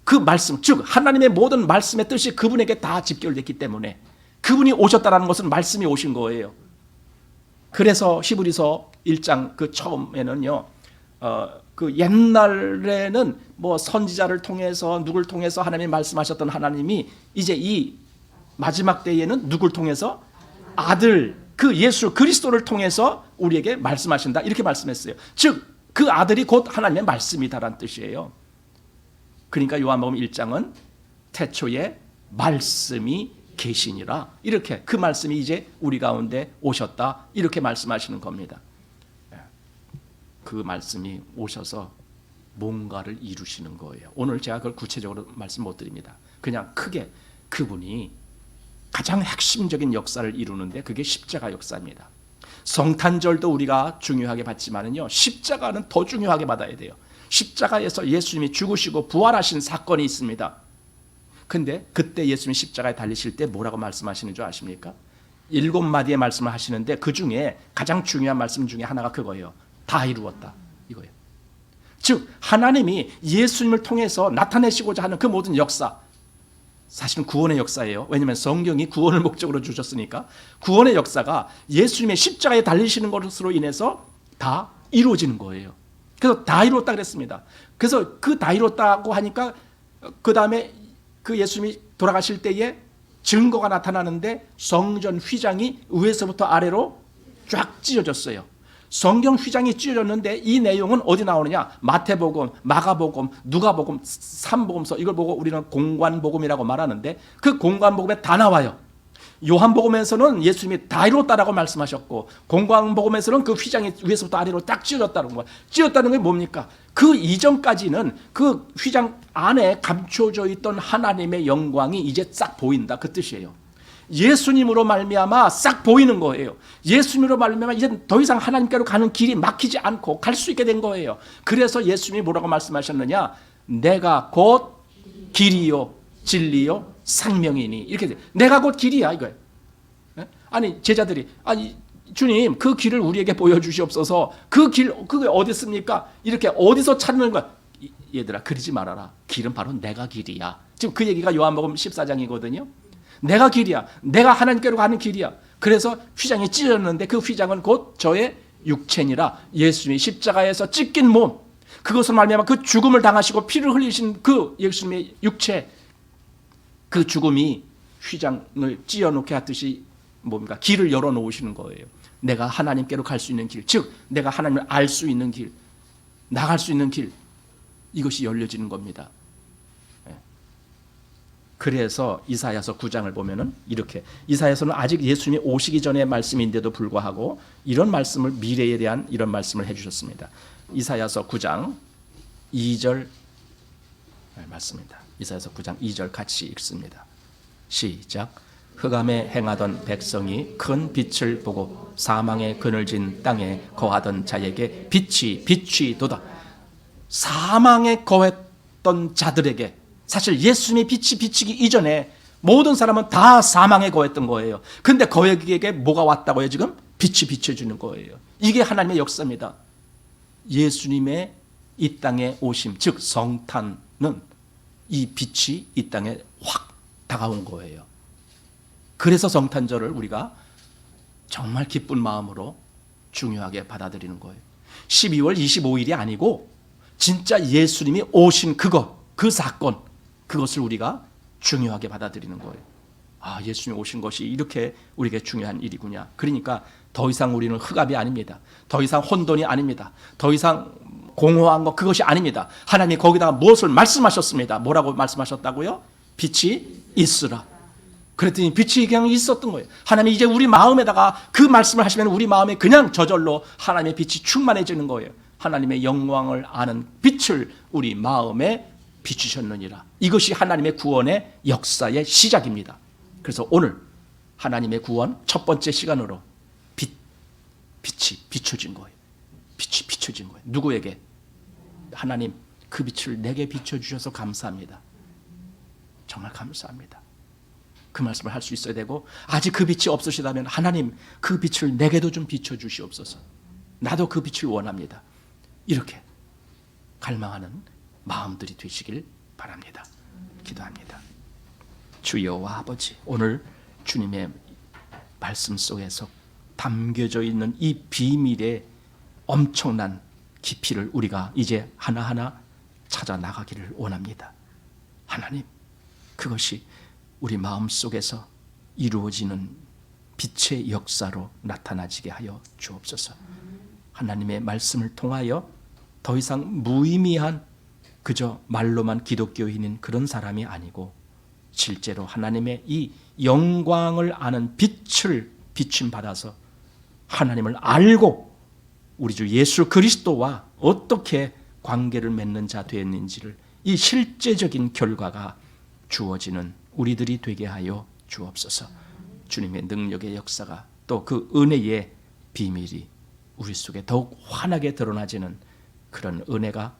그 말씀, 즉 하나님의 모든 말씀의 뜻이 그분에게 다 집결됐기 때문에 그분이 오셨다는 것은 말씀이 오신 거예요. 그래서 히브리서 1장 그 처음에는요, 그 옛날에는 뭐 선지자를 통해서 누굴 통해서 하나님이 말씀하셨던 하나님이 이제 이 마지막 때에는 누굴 통해서 아들 그 예수 그리스도를 통해서 우리에게 말씀하신다, 이렇게 말씀했어요. 즉 그 아들이 곧 하나님의 말씀이다라는 뜻이에요. 그러니까 요한복음 1장은 태초에 말씀이 계시니라, 이렇게 그 말씀이 이제 우리 가운데 오셨다, 이렇게 말씀하시는 겁니다. 그 말씀이 오셔서 뭔가를 이루시는 거예요. 오늘 제가 그걸 구체적으로 말씀 못 드립니다. 그냥 크게 그분이 가장 핵심적인 역사를 이루는데 그게 십자가 역사입니다. 성탄절도 우리가 중요하게 받지만은요, 십자가는 더 중요하게 받아야 돼요. 십자가에서 예수님이 죽으시고 부활하신 사건이 있습니다. 근데 그때 예수님이 십자가에 달리실 때 뭐라고 말씀하시는 줄 아십니까? 7마디의 말씀을 하시는데 그 중에 가장 중요한 말씀 중에 하나가 그거예요. 다 이루었다, 이거예요. 즉 하나님이 예수님을 통해서 나타내시고자 하는 그 모든 역사, 사실은 구원의 역사예요. 왜냐하면 성경이 구원을 목적으로 주셨으니까. 구원의 역사가 예수님의 십자가에 달리시는 것으로 인해서 다 이루어지는 거예요. 그래서 다 이루었다 그랬습니다. 그래서 그 다 이루었다고 하니까 그 다음에 그 예수님이 돌아가실 때에 증거가 나타나는데 성전 휘장이 위에서부터 아래로 쫙 찢어졌어요. 성경 휘장이 찢어졌는데 이 내용은 어디 나오느냐? 마태복음, 마가복음, 누가복음, 삼복음서, 이걸 보고 우리는 공관복음이라고 말하는데 그 공관복음에 다 나와요. 요한복음에서는 예수님이 다 이뤘다라고 말씀하셨고, 공관복음에서는 그 휘장이 위에서부터 아래로 딱 찢어졌다는 거예요. 찢었다는 게 뭡니까? 그 이전까지는 그 휘장 안에 감춰져 있던 하나님의 영광이 이제 싹 보인다, 그 뜻이에요. 예수님으로 말미암아 싹 보이는 거예요. 예수님으로 말미암아 이제 더 이상 하나님께로 가는 길이 막히지 않고 갈 수 있게 된 거예요. 그래서 예수님이 뭐라고 말씀하셨느냐? 내가 곧 길이요 진리요 생명이니, 이렇게 돼. 내가 곧 길이야, 이거예요. 아니 제자들이, 아니 주님 그 길을 우리에게 보여주시옵소서. 그 길, 그게 어디 있습니까? 이렇게 어디서 찾는 거야? 얘들아 그러지 말아라. 길은 바로 내가 길이야. 지금 그 얘기가 요한복음 14장이거든요. 내가 길이야. 내가 하나님께로 가는 길이야. 그래서 휘장이 찢어졌는데 그 휘장은 곧 저의 육체니라. 예수님이 십자가에서 찢긴 몸, 그것을 말미암아 그 죽음을 당하시고 피를 흘리신 그 예수님의 육체, 그 죽음이 휘장을 찢어놓게 하듯이 뭡니까? 길을 열어놓으시는 거예요. 내가 하나님께로 갈 수 있는 길, 즉 내가 하나님을 알 수 있는 길, 나갈 수 있는 길, 이것이 열려지는 겁니다. 그래서 이사야서 9장을 보면은 이렇게, 이사야서는 아직 예수님이 오시기 전의 말씀인데도 불구하고 이런 말씀을, 미래에 대한 이런 말씀을 해주셨습니다. 이사야서 9장 2절 말씀입니다. 이사야서 9장 2절 같이 읽습니다. 시작. 흑암에 행하던 백성이 큰 빛을 보고 사망의 그늘진 땅에 거하던 자에게 빛이 도다. 사망에 거했던 자들에게, 사실 예수님이 빛이 비치기 이전에 모든 사람은 다 사망에 거했던 거예요. 근데 거기에게 뭐가 왔다고요? 지금 빛이 비춰주는 거예요. 이게 하나님의 역사입니다. 예수님의 이 땅에 오심, 즉 성탄은 이 빛이 이 땅에 확 다가온 거예요. 그래서 성탄절을 우리가 정말 기쁜 마음으로 중요하게 받아들이는 거예요. 12월 25일이 아니고 진짜 예수님이 오신 그것, 그 사건, 그것을 우리가 중요하게 받아들이는 거예요. 아, 예수님이 오신 것이 이렇게 우리에게 중요한 일이구나. 그러니까 더 이상 우리는 흑암이 아닙니다. 더 이상 혼돈이 아닙니다. 더 이상 공허한 것, 그것이 아닙니다. 하나님이 거기다가 무엇을 말씀하셨습니다. 뭐라고 말씀하셨다고요? 빛이 있으라. 그랬더니 빛이 그냥 있었던 거예요. 하나님이 이제 우리 마음에다가 그 말씀을 하시면 우리 마음에 그냥 저절로 하나님의 빛이 충만해지는 거예요. 하나님의 영광을 아는 빛을 우리 마음에 비추셨느니라. 이것이 하나님의 구원의 역사의 시작입니다. 그래서 오늘 하나님의 구원 첫 번째 시간으로 빛이 비춰진 거예요. 빛이 비춰진 거예요. 누구에게? 하나님, 그 빛을 내게 비춰주셔서 감사합니다. 정말 감사합니다. 그 말씀을 할 수 있어야 되고, 아직 그 빛이 없으시다면 하나님, 그 빛을 내게도 좀 비춰주시옵소서. 나도 그 빛을 원합니다. 이렇게 갈망하는 마음들이 되시길 바랍니다. 기도합니다. 주여와 아버지, 오늘 주님의 말씀 속에서 담겨져 있는 이 비밀의 엄청난 깊이를 우리가 이제 하나하나 찾아 나가기를 원합니다. 하나님, 그것이 우리 마음속에서 이루어지는 빛의 역사로 나타나지게 하여 주옵소서. 하나님의 말씀을 통하여 더 이상 무의미한 그저 말로만 기독교인인 그런 사람이 아니고 실제로 하나님의 이 영광을 아는 빛을 비침받아서 하나님을 알고 우리 주 예수 그리스도와 어떻게 관계를 맺는 자 되었는지를 이 실제적인 결과가 주어지는 우리들이 되게 하여 주옵소서. 주님의 능력의 역사가 또 그 은혜의 비밀이 우리 속에 더욱 환하게 드러나지는 그런 은혜가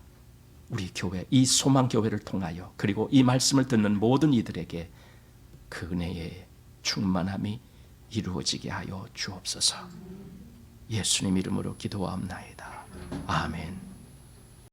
우리 교회, 이 소망교회를 통하여 그리고 이 말씀을 듣는 모든 이들에게 그 은혜의 충만함이 이루어지게 하여 주옵소서. 예수님 이름으로 기도하옵나이다. 아멘.